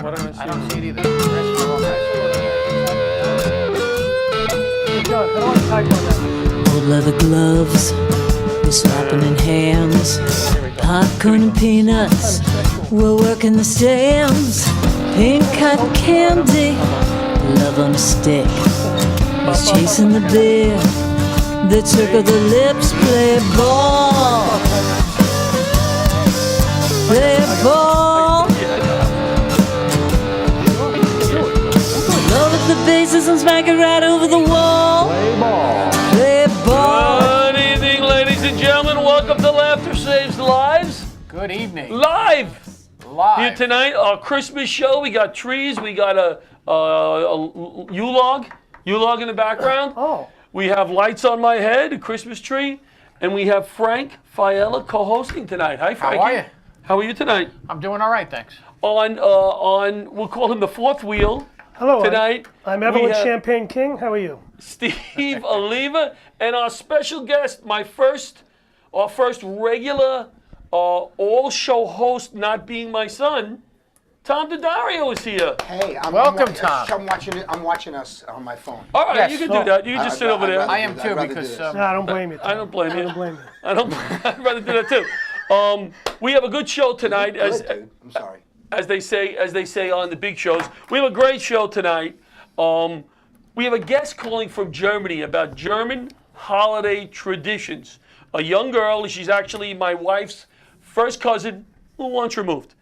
Why don't I don't see it either. John, how do I type on that? Old leather gloves, we're slapping in hands. Popcorn and peanuts, we're working the stands. Pink cotton candy, love on a stick. He's chasing the beer, the trick of the lips. Play ball, play ball. Load up the bases and smack it right over the wall. Play ball. Good evening, ladies and gentlemen. Welcome to Laughter Saves Lives. Good evening. Live here Live. tonight, our Christmas show. We got trees. We got a U-log in the background. Oh, We have lights on my head, a Christmas tree, and we have Frank Fiella co-hosting tonight. Hi, Frankie. How are you? How are you tonight? I'm doing all right, thanks. On we'll call him the fourth wheel hello. tonight. I'm we Evelyn have Champagne King. How are you? Steve Oliva, and our special guest, our first regular all-show host, not being my son, Tom Daddario is here. Hey, Welcome, Tom. I'm watching us on my phone. All right, Yes. you can do that. You can just sit over there. I am I'd too rather do because this. No, I don't blame you. I don't blame I you. don't blame you. I'd rather do that too. We have a good show tonight, Good, dude. I'm sorry. as they say on the big shows. We have a great show tonight. We have a guest calling from Germany about German holiday traditions. A young girl. She's actually my wife's first cousin, once removed.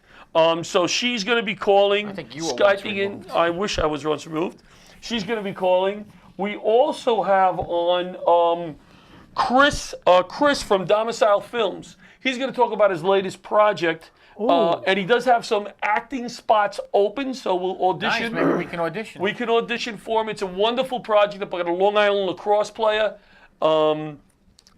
So she's going to be calling, I think you were once Skyping in. removed. I wish I was once removed. She's going to be calling. We also have on Chris from Domicile Films. He's going to talk about his latest project. And he does have some acting spots open, so we'll audition. Nice, maybe we can audition. We can audition for him. It's a wonderful project about a Long Island lacrosse player.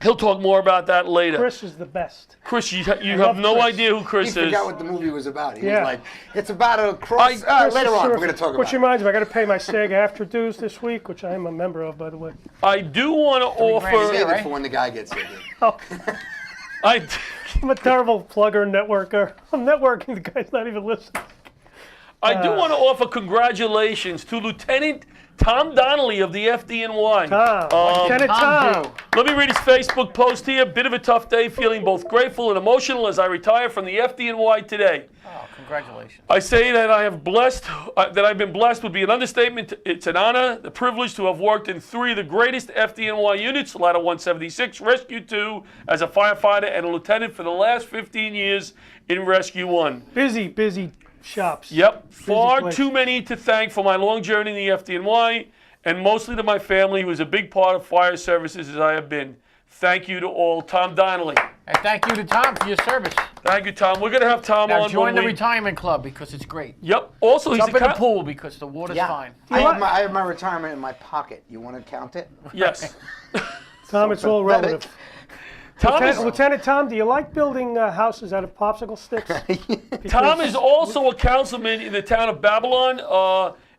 He'll talk more about that later. Chris is the best. Chris, you have love no Chris. idea who He Chris is. forgot what the movie was about. He Yeah. was like, it's about a cross. Later on, we're going to talk about Which it. reminds me, I got to pay my SAG after dues this week, which I am a member of, by the way. I do want to grand Save offer. deal. it right? for when the guy gets here, dude. Oh, I'm a terrible plugger and networker. I'm networking. The guy's not even listening. I do want to offer congratulations to Lieutenant Tom Donnelly of the FDNY. Tom, Lieutenant Tom. do. Let me read his Facebook post here. Bit of a tough day, feeling both grateful and emotional as I retire from the FDNY today. Oh, congratulations. I say that I've been blessed would be an understatement. It's an honor, the privilege to have worked in three of the greatest FDNY units, Ladder 176, Rescue 2 as a firefighter, and a lieutenant for the last 15 years in Rescue 1. Busy shops. Yep, far place. too many to thank for my long journey in the FDNY, and mostly to my family, who is a big part of fire services as I have been. Thank you to all. Tom Donnelly. And thank you to Tom for your service. Thank you, Tom. We're going to have Tom Now on join when the we... retirement club because it's great. Yep. Also, he's Jump in the a pool because the water's Yeah. fine. I have my retirement in my pocket. You want to count it? Yes. Tom, it's all pathetic. relative. Tom is... Lieutenant Tom, do you like building houses out of popsicle sticks? Tom is also a councilman in the town of Babylon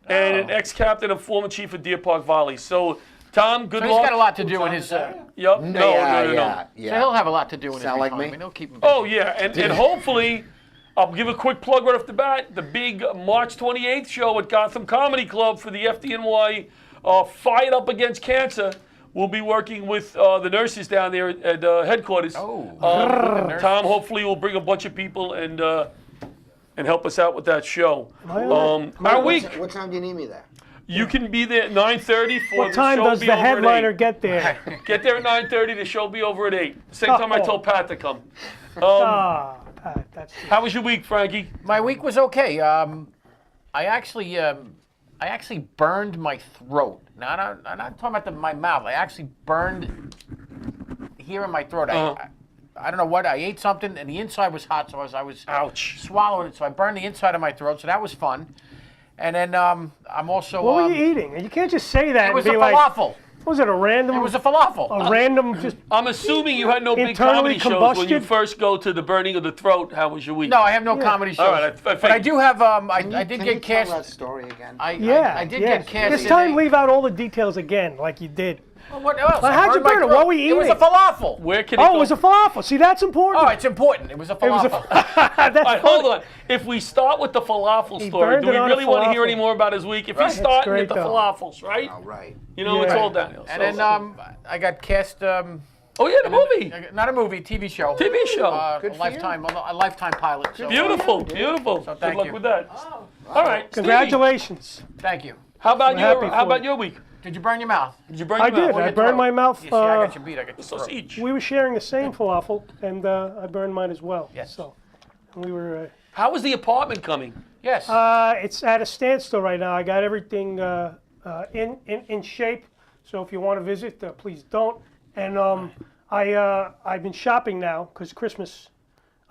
and an ex-captain and former chief of Deer Park Volley. So, Tom, good So luck. he's got a lot to do in his. Yep. Yeah, No. So he'll have a lot to do in his Sound like retirement. me? He'll keep him busy. Oh, yeah. And hopefully, I'll give a quick plug right off the bat. The big March 28th show at Gotham Comedy Club for the FDNY Fight Up Against Cancer. We'll be working with the nurses down there at headquarters. Oh. Tom hopefully will bring a bunch of people and help us out with that show. Our week, What time do you need me there? you can be there at 9:30 for What the time show does be the over at headliner 8. get there? Get there at 9:30. The show be over at 8. Same time I Oh. told Pat to come. Pat, that's How was your week, Frankie? My week was okay. I actually burned my throat. Now, I'm not talking about my mouth. I actually burned here in my throat. I don't know what. I ate something, and the inside was hot, so I was Ouch. swallowing it. So I burned the inside of my throat, so that was fun. And then I'm also. What were you eating? You can't just say that It was and a be like, falafel. was it a random? It was a falafel. a random just. I'm assuming you had no big Internally comedy shows when you combusted? first go to the burning of the throat. How was your week? No, I have no comedy shows. All right, I but I do have. I did Can you get tell cast. that story again? Yeah, I did yes. get cast. This in time, a- leave out all the details again, like you did. Well, what else? Well, I how'd you burned my burn it? throat. What were you It was a eating? falafel. Where can it Oh, go? it was a falafel. See, that's important. Oh, it's important. It was a It was a. falafel. That's All right, funny. hold on. If we start with the falafel He story, burned do we it on a really want to hear falafel. any more about his week? If Right. he's starting That's at the great, though. falafels, right? All right. You know, it's Yeah. all downhill. And So- then I got cast. oh yeah, the movie. Not a movie, TV show. TV show. Good A for lifetime pilot. So, Beautiful, beautiful. So Good thank luck you. with that. All right, Stevie, Congratulations. Thank you. how about We're happy how for about you. your week? Did you burn your mouth? Did you burn I your did. mouth? I your burned throat. my mouth. You see, I got you beat. I got you. So each. We were sharing the same falafel, and I burned mine as well. Yes. So we were. How was the apartment coming? Yes. It's at a standstill right now. I got everything in shape. So if you want to visit, please don't. And I've been shopping now because Christmas,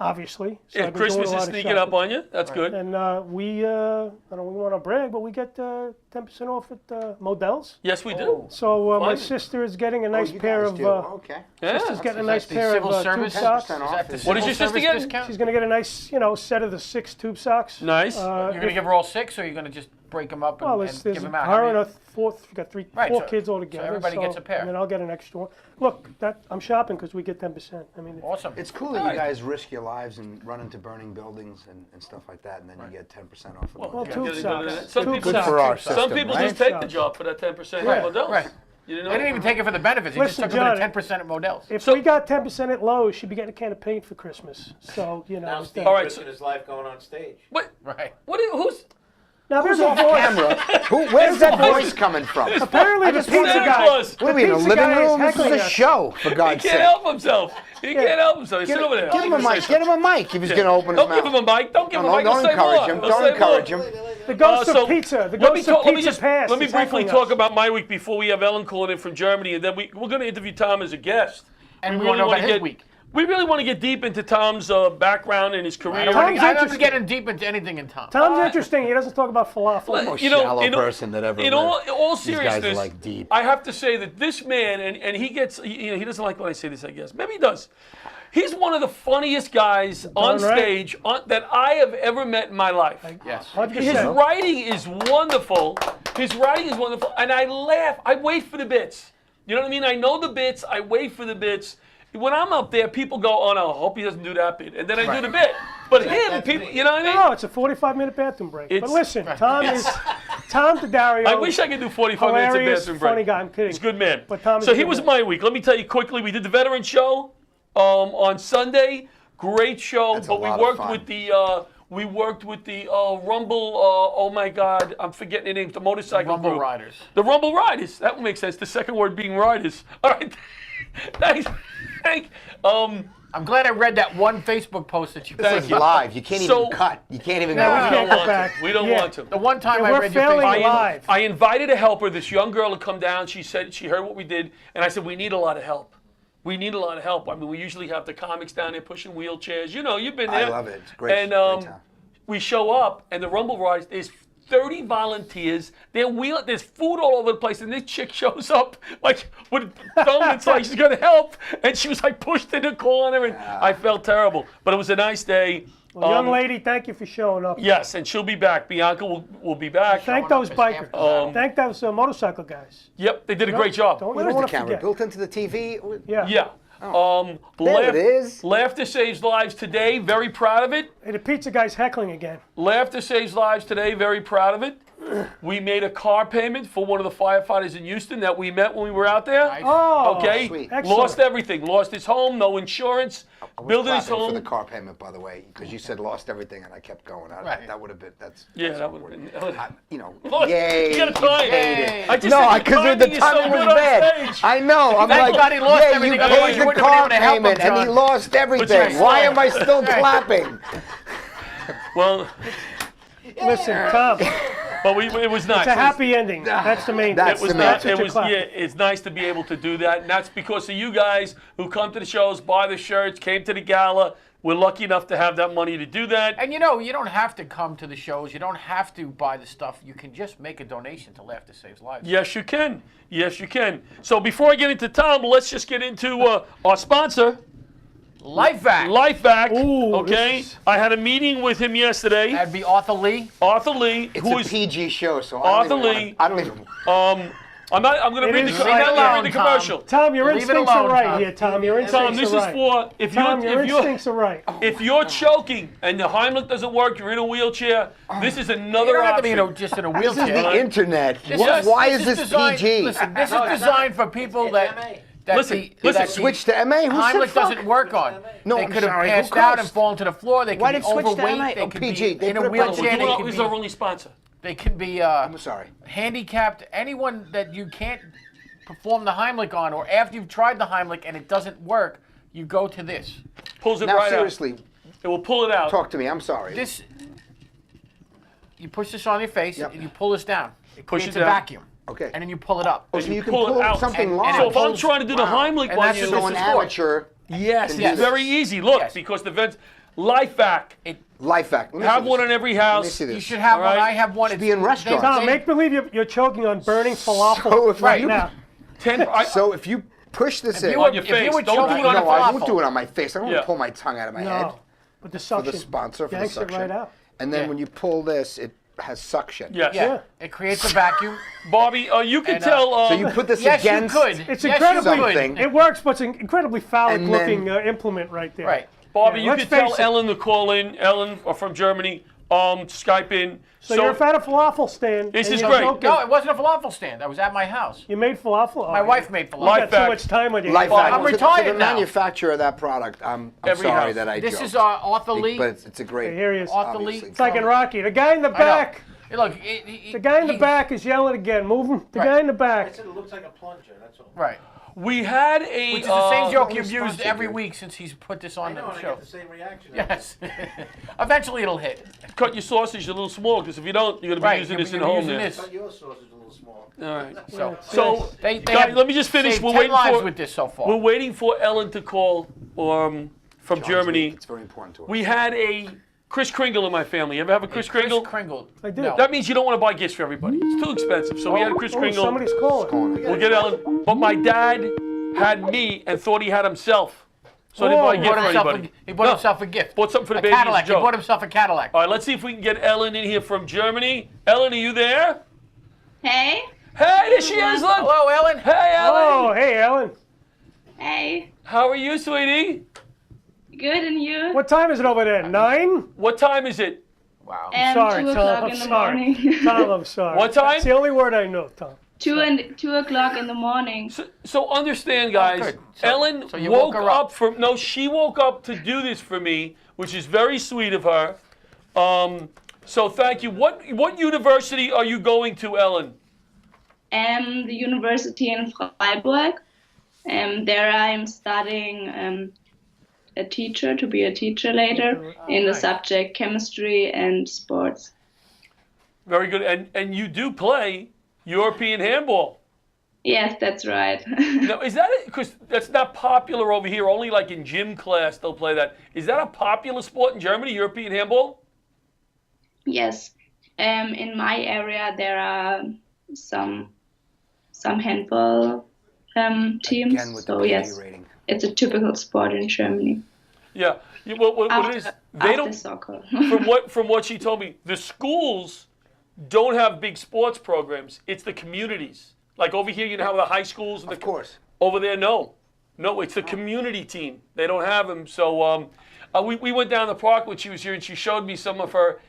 obviously. So Yeah, I've been doing Christmas a lot is of sneaking up shopping. on you. That's good. And we, I don't want to brag, but we get 10% off at Modell's. Yes, we do. So my Fun. sister is getting a Oh, nice you pair guys of. do. Okay. Yeah. Sister's getting a Is nice that the pair civil of tube service? socks. 10% Is off. that the What What did civil your sister service get? discount? She's gonna get a nice, set of the 6 tube socks. Nice. You're gonna give her all 6, or you're gonna just break them up and, Well, and there's give them out? her and a fourth. We got Right, four so- kids all so together. everybody gets a pair. And then I'll get an extra one. Look, I'm shopping because we get 10%. I mean, Awesome. It's cool that you guys risk your lives and run into burning buildings and stuff like that, and then you get 10% off of them. well, tube Good socks. Some Tube people- socks. for our Some system, people right? just take the job for that 10% Right, at Modell's. right. You didn't know? They didn't even take it for the benefits. They just Listen, took it for the John, 10% at Modell's. If So- we got 10% at Lowe's, she'd be getting a can of paint for Christmas. So Now it's Steve that. All right, risking his life going on stage. What? Right. Who's? Now there's a Off voice. camera. Where's that voice coming from? Apparently the just pizza wanted- Santa guy. Claus. What are we in a pizza living guy is room? This is heckling a us. show, for He God's can't sake. help himself. He can't help himself. Sit over there. Give him a mic. Get him a mic if he's going to open his Don't mouth. give him a mic. Don't give him a mic. Don't He'll say encourage more. him. He'll Don't say encourage more. him. The ghost So, of pizza. The let me ghost talk, of let me pizza just past. let me is briefly heckling talk us. about my week before we have Ellen calling in from Germany, and then we're going to interview Tom as a guest. And we want to know wanna about his week. We really want to get deep into Tom's background and his career. Tom's I'm not interesting. getting deep into anything in Tom. Tom's interesting. He doesn't talk about falafel. Most You know, shallow in- person that ever in lived. all These guys are, seriousness, like, deep. I have to say that this man, and he gets, he doesn't like when I say this, I guess. Maybe he does. He's one of the funniest guys on Darn right. stage that I have ever met in my life. Yes. 100%. His writing is wonderful. His writing is wonderful. And I laugh. I wait for the bits. You know what I mean? I know the bits. I wait for the bits. When I'm up there, people go, oh, no, I hope he doesn't do that bit. And then I do the bit. But him, that's people, me. you know what I mean? No, it's a 45-minute bathroom break. It's- But listen, Tom Daddario. I wish I could do 45 minutes of hilarious, bathroom break. funny guy. I'm kidding. He's a good man. But Tom is so a he good was man. my week. Let me tell you quickly. We did the veteran show on Sunday. Great show. That's a But we lot of worked fun. with the Rumble. Oh my God, I'm forgetting the name. The motorcycle Rumble group. Riders. The Rumble Riders. That would make sense. The second word being riders. All right. Thanks. I'm glad I read that one Facebook post that you This Thank is you. live. You can't So- even cut. You can't even No, go. we We can't don't go want back. to. We don't Yeah. want to. The one time Yeah, I we're read your failing Facebook. live. I invited a helper, this young girl, to come down. She said she heard what we did, and I said we need a lot of help. We need a lot of help. I mean, we usually have the comics down there pushing wheelchairs. You know, you've been I there. love it. It's great. And Great time. we show up, and the Rumble Riders, there's 30 volunteers. There's food all over the place, and this chick shows up like with donuts, like she's gonna help, and she was like pushed in the corner, and I felt terrible. But it was a nice day. Well, young lady, thank you for showing up. Yes, and she'll be back. Bianca will be back. Thank Showing those up as bikers. half Thank those motorcycle guys. Yep, they did a great job. Don't, you Where's don't the want to camera? forget. Built into the TV? Yeah. Yeah. There it is. Laughter Saves Lives today. Very proud of it. Hey, the pizza guy's heckling again. Laughter Saves Lives today. Very proud of it. We made a car payment for one of the firefighters in Houston that we met when we were out there. Nice. Oh, Okay. sweet. Excellent. Lost everything. Lost his home. No insurance. I was Building his clapping home. for the car payment, by the way, because you said lost everything, and I kept going. Right. That would have been. That's that would have been. you know. Look, Yay! you gotta time paid it. it. I just No, said because the the timing is so timing was good on bad. stage. I know. I'm Thank like, God he lost yeah, everything, you otherwise paid you the wouldn't have been car able to help him, payment, and he John. lost everything. you're Why right. am I still clapping? Well, Listen, Tom, it's but it was nice. a happy ending. That's the main That's thing. It was the not, Such it a was clap. yeah. It's nice to be able to do that, and that's because of you guys who come to the shows, buy the shirts, came to the gala. We're lucky enough to have that money to do that. And you know, you don't have to come to the shows. You don't have to buy the stuff. You can just make a donation to Laughter Saves Lives. Yes, you can. Yes, you can. So before I get into Tom, let's just get into our sponsor, LifeVac. LifeVac. Ooh, Okay, this is- I had a meeting with him yesterday. That'd be Arthur Lee. Arthur Lee, It's who a is PG show, so Arthur I don't even. Lee. I don't even. I'm going to It read is the, like- I'm gonna read the commercial. Tom, your Leave it instincts are alone, right Tom. here, Tom. Your instincts Tom, this are is right. for if Tom, your you're instincts are right. if you're choking and the Heimlich doesn't work, you're in a wheelchair. This is You another don't have to be, option. just in a This is wheelchair. the internet. This Why, is- why is this designed, PG? Listen, this is designed for people that Listen, listen. that Switch to MA? Who said Heimlich fuck? doesn't work on. No, they I'm could have sorry, who passed out and cursed? fallen to the floor. They could Why be did it switch to overweight. MA? They Oh, could PG. be They in a put a bunch of wheelchair. They Well, could who's be, our only sponsor? they could be I'm sorry. handicapped. Anyone that you can't perform the Heimlich on, or after you've tried the Heimlich and it doesn't work, you go to this. Pulls it Now, right seriously, out. It will pull it out. talk to me. I'm sorry. This, you push this on your face Yep. and you pull this down. It Push creates it a down. vacuum. Okay. And then you pull it up. So you can pull it pull out. something And- long. and So it if I'm pulls- trying to do the Heimlich And on that's you, what so this an is for. amateur yes, Yes. it's very easy. Look, Yes. because the vents, life hack. life hack. Let me Have see one this. in every Let me house. see this. You should have All one. right. I have one. Should be in restaurants. Tom, make believe you're choking on burning falafel So if right you- now. So if you push this in, you on were- your if you face. were Don't choking do on it. a no, I won't falafel- do it on my face. I don't want Yeah. to pull my tongue out of my head No, but the for suction. the sponsor for the yanks it suction. right out. And then Yeah. when you pull this, it has suction. Yes. Yeah. Yeah. It creates a vacuum. Bobby, you can And, tell. So you put this Yes, you against. could. It's Yes, incredibly. you could. something. It works, but it's an incredibly phallic And looking then- implement right there. Right. Bobby, Yeah, you let's can tell face it. Ellen to call in. Ellen from Germany. Skype in. So you're at a falafel stand. This and is you're great. joking. No, it wasn't a falafel stand. I was at my house. You made falafel. My wife made You falafel. Life got too hack. much time on your Life hands. hack. I'm To the- retired to the now. manufacturer of that product, I'm Every sorry house. that I This joked. is Arthur Lee. But it's a great. Here he is. Arthur Lee. obviously. It's like in Rocky. The guy in the I know. back. Hey, look, The guy in the back is yelling again. Move him. The Right. guy in the back. It looks like a plunger, that's all. Right. We had a. Which is the same joke only you've used sponsor every here. week since he's put this on I know, the and I show. get the same reaction. Yes. Eventually it'll hit. Cut your sausage a little small, because if you don't, you're going to be Right. using you're this in gonna be home using there. this. But your sausage is a little small. All right. So, So, they guys, have let me just finish. saved We're 10 waiting lives for with this so far. we're waiting for Ellen to call from Germany. It's very important to us. We had a Kris Kringle in my family. You ever have a Kris Kringle? Kringle. I do. No. That means you don't want to buy gifts for everybody. It's too expensive. So we had a Kris Oh, Kringle. somebody's calling. We'll get Ellen. But my dad had me and thought he had himself. So I didn't Oh, buy a he gift Bought for himself anybody. he bought No. himself a gift. Bought something for the a baby as a Cadillac. He joke. bought himself a Cadillac. All right, let's see if we can get Ellen in here from Germany. Ellen, are you there? Hey, Hey, there she is. Look. Hello, Ellen. Hey, Ellen. Oh, hey, Ellen. hey, How are you, sweetie? good, and you? What time is it over there? 9? What time is it? Wow. Sorry, 2 Tom. o'clock I'm in the sorry. morning. Tom, I'm sorry. What time? That's the only word I know, Tom. 2 o'clock in the morning. So understand, guys. good. So- Ellen so you woke woke her up. up from. No, she woke up to do this for me, which is very sweet of her. So thank you. What university are you going to, Ellen? The university in Freiburg. There I'm studying to be a teacher later in the nice. subject chemistry and sports. Very good. And you do play European handball. Yes, that's right. Now, is that it? Because that's not popular over here. Only like in gym class they'll play that. Is that a popular sport in Germany, European handball? Yes. In my area there are some handball teams. Again with the So PG yes, rating. it's a typical sport in Germany. Yeah. What it is? They After don't. soccer. From what she told me, the schools don't have big sports programs. It's the communities. Like over here, you know how the high schools. Of course. Over there, no, it's the community team. They don't have them. So we went down the park when she was here, and she showed me some of her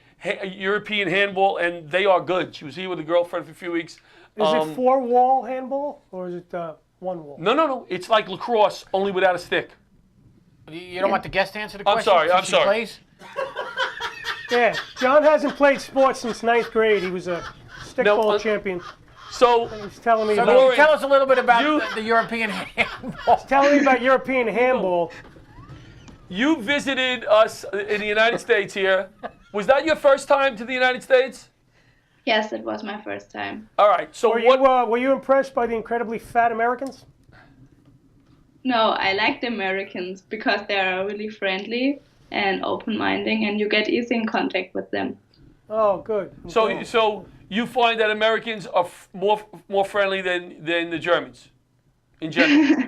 European handball, and they are good. She was here with a girlfriend for a few weeks. Is it 4-wall handball or is it 1-wall? No. It's like lacrosse, only without a stick. You don't want the guest to answer the I'm question? sorry, since I'm she sorry. Plays? Yeah, John hasn't played sports since 9th grade. He was a stickball No, champion. So He's telling me So about can you tell us a little bit about You- the European handball? European handball. you visited us in the United States here. Was that your first time to the United States? Yes, it was my first time. All right. So Were you impressed by the incredibly fat Americans? No, I like the Americans because they are really friendly and open-minded, and you get easy in contact with them. Oh, good. So you find that Americans are more friendly than the Germans, in general.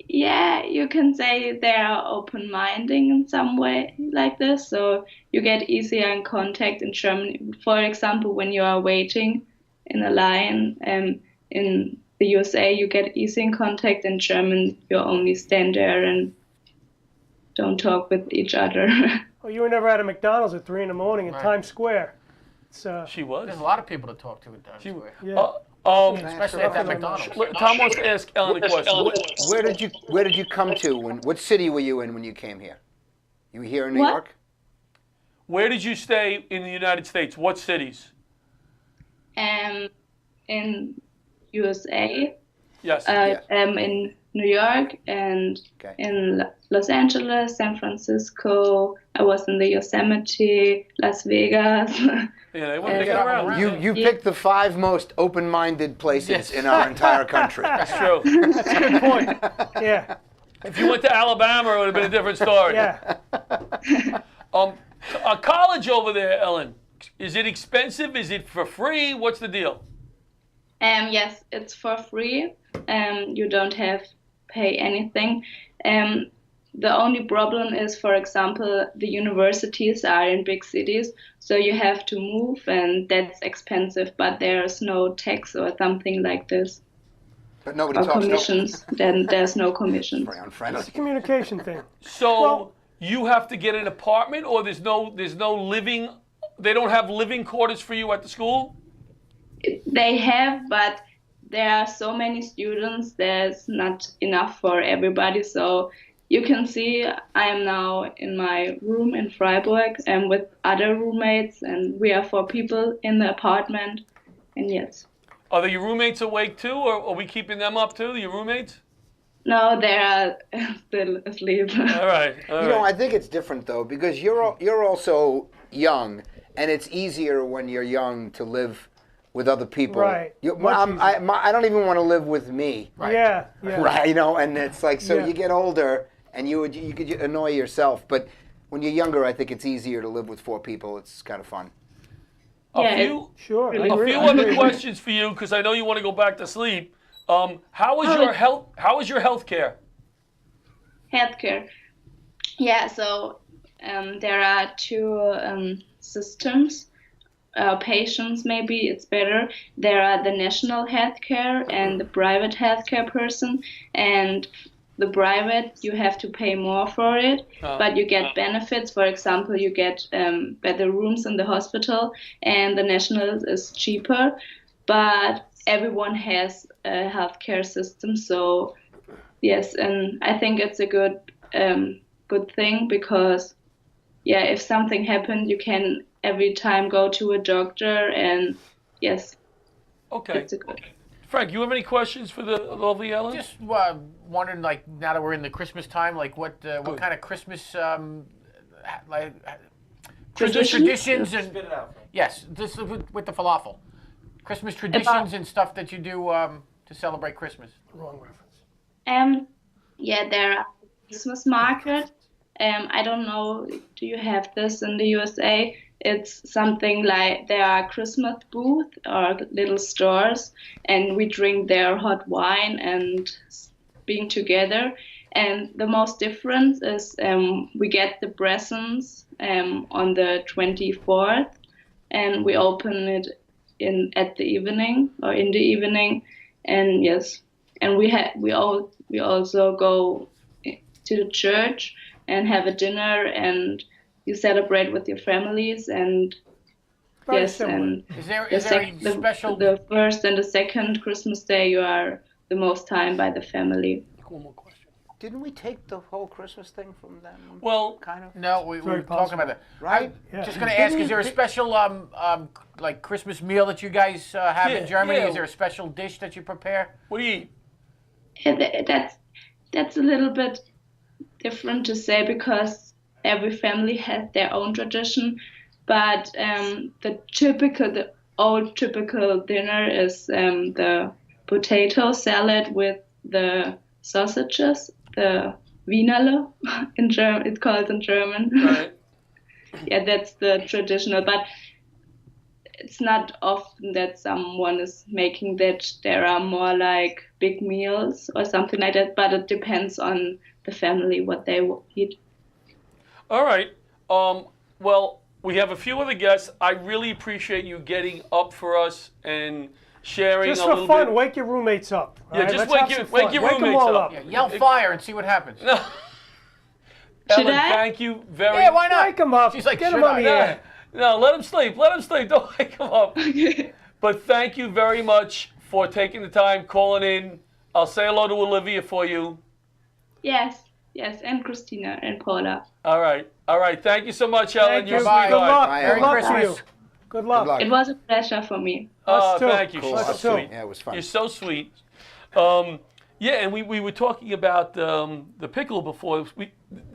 Yeah, you can say they are open-minded in some way like this, so you get easier in contact in Germany. For example, when you are waiting in a line, in in the USA you get easy in contact. In German, you only stand there and don't talk with each other. Oh, you were never at a McDonald's at 3 in the morning in Right. Times Square. It's She was. There's a lot of people to talk to at Times She- Square. yeah. Especially at that McDonald's. Tom wants to ask Ellen a question. Where did you come to? What city were you in when you came here? You were here in New What? York? Where did you stay in the United States? What cities? In USA, Yes. in New York and Okay. in Los Angeles, San Francisco. I was in the Yosemite, Las Vegas. Yeah, they want to Yeah, get yeah. around. You picked the 5 most open-minded places Yes. in our entire country. That's true. Good point. Yeah, If you went to Alabama, it would have been a different story. yeah. A college over there, Ellen. Is it expensive? Is it for free? What's the deal? Yes, it's for free. You don't have pay anything. The only problem is, for example, the universities are in big cities, so you have to move, and that's expensive. But there's no tax or something like this, But nobody or talks commissions. Then there's no commissions. Very unfriendly. It's a communication thing. So Well- you have to get an apartment, or there's no living. They don't have living quarters for you at the school. They have, but there are so many students. There's not enough for everybody. So you can see I am now in my room in Freiburg and with other roommates, and we are 4 people in the apartment. And yes, Are your roommates awake too, or are we keeping them up too? Your roommates? no, they are still asleep. All right. All You know, right. I think it's different though because you're also young, and it's easier when you're young to live with other people. Right. Much I don't even want to live with me. Right. Yeah, yeah. Right, you know, and it's like so Yeah. you get older and you could annoy yourself, but when you're younger, I think it's easier to live with 4 people. It's kind of fun. A Yeah, few, Sure. I A a agree. few I other agree. questions for you, because I know you want to go back to sleep. How is your health? How is your health care? Healthcare. Yeah, so there are 2 systems. Patients, maybe it's better. There are the national healthcare and the private healthcare person. And the private, you have to pay more for it, but you get benefits. For example, you get better rooms in the hospital, and the national is cheaper. But everyone has a healthcare system, so yes, and I think it's a good thing because, yeah, if something happened, you can every time go to a doctor, and yes, Okay. it's a good. Frank, you have any questions for the lovely Ellen? Just wondering, like, now that we're in the Christmas time, like, what kind of Christmas, Christmas traditions and Spit it out. yes, this is with the falafel, Christmas traditions and stuff that you do to celebrate Christmas. Wrong reference. Yeah, there are Christmas market. I don't know, do you have this in the USA? It's something like there are Christmas booths or little stores, and we drink their hot wine and being together. And the most difference is we get the presents on the 24th, and we open it at the evening or in the evening. And yes, and we also go to the church and have a dinner, and you celebrate with your families. And Very yes, similar. and Is there the, a special? the first and the second Christmas day, you are the most time by the family. One more question. Didn't we take the whole Christmas thing from them? Well, Kind of. No, we Very were talking about that. Right? Yeah. Just going to ask, is there a special like Christmas meal that you guys have Yeah, in Germany? yeah. Is there a special dish that you prepare? what do you eat? And that's a little bit different to say because every family has their own tradition. But the old typical dinner is the potato salad with the sausages, the Wienerle in German. It's called in German. Right. Yeah, that's the traditional. But it's not often that someone is making that. There are more like big meals or something like that. But it depends on the family what they will eat. All right. Well, we have a few other guests. I really appreciate you getting up for us and sharing Just a for little fun, bit. wake your roommates up. all Yeah, right? just Let's have wake some your fun. roommates them all up. Yeah, yell fire and see what happens. No. Should Ellen, I? thank you very Yeah, why not? Wake them up. She's like, get them should on I? the air. No, let him sleep. Let him sleep. Don't wake him up. But thank you very much for taking the time, calling in. I'll say hello to Olivia for you. Yes, and Christina and Paula. All right. Thank you so much, Ellen. Thank You're you. a Bye. Good sweetheart. luck. Bye, Good Ellen. luck Merry to you. Christmas. Good luck. Good luck. It was a pleasure for me. Us too. Thank you. Cool. She's Us so too. sweet. Yeah, it was fun. You're so sweet. Yeah, and we were talking about the pickle before.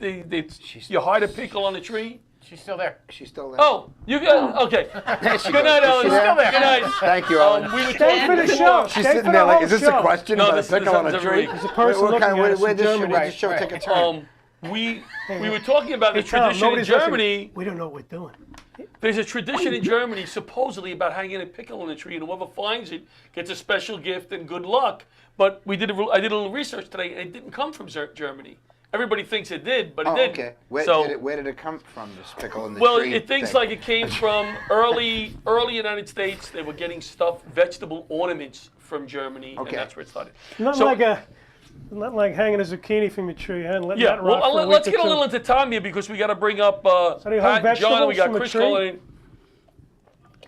You hide a pickle on the tree. She's still there. She's still there. Oh, you got okay. She Good goes. night, Is Ellen. she there? Still there. Good night. Thank you, Ellen. We were Stay talking for the before- show. She's Stay sitting for there the like, whole is this show. a question No, about this a pickle on a happens every tree? week. There's a person What looking kind- at us where in does she- Germany. where does the show Right, take a right. turn? We were talking about the Hey, Tom, tradition in nobody's listening. Germany. We don't know what we're doing. There's a tradition in Germany supposedly about hanging a pickle on a tree, and whoever finds it gets a special gift and good luck. But I did a little research today, and it didn't come from Germany. Everybody thinks it did, but it Oh, didn't. okay. So, Where did it come from, this pickle in the well, tree? it thinks thing? like it came from early United States. They were getting stuffed vegetable ornaments from Germany, Okay. and that's where it started. Not So- like hanging a zucchini from your tree, huh? And letting Yeah, that well, rot for a let's week or get a two. little into Tommy because we got to bring up So you hung Pat and John, and we vegetables got from a Chris tree? calling in.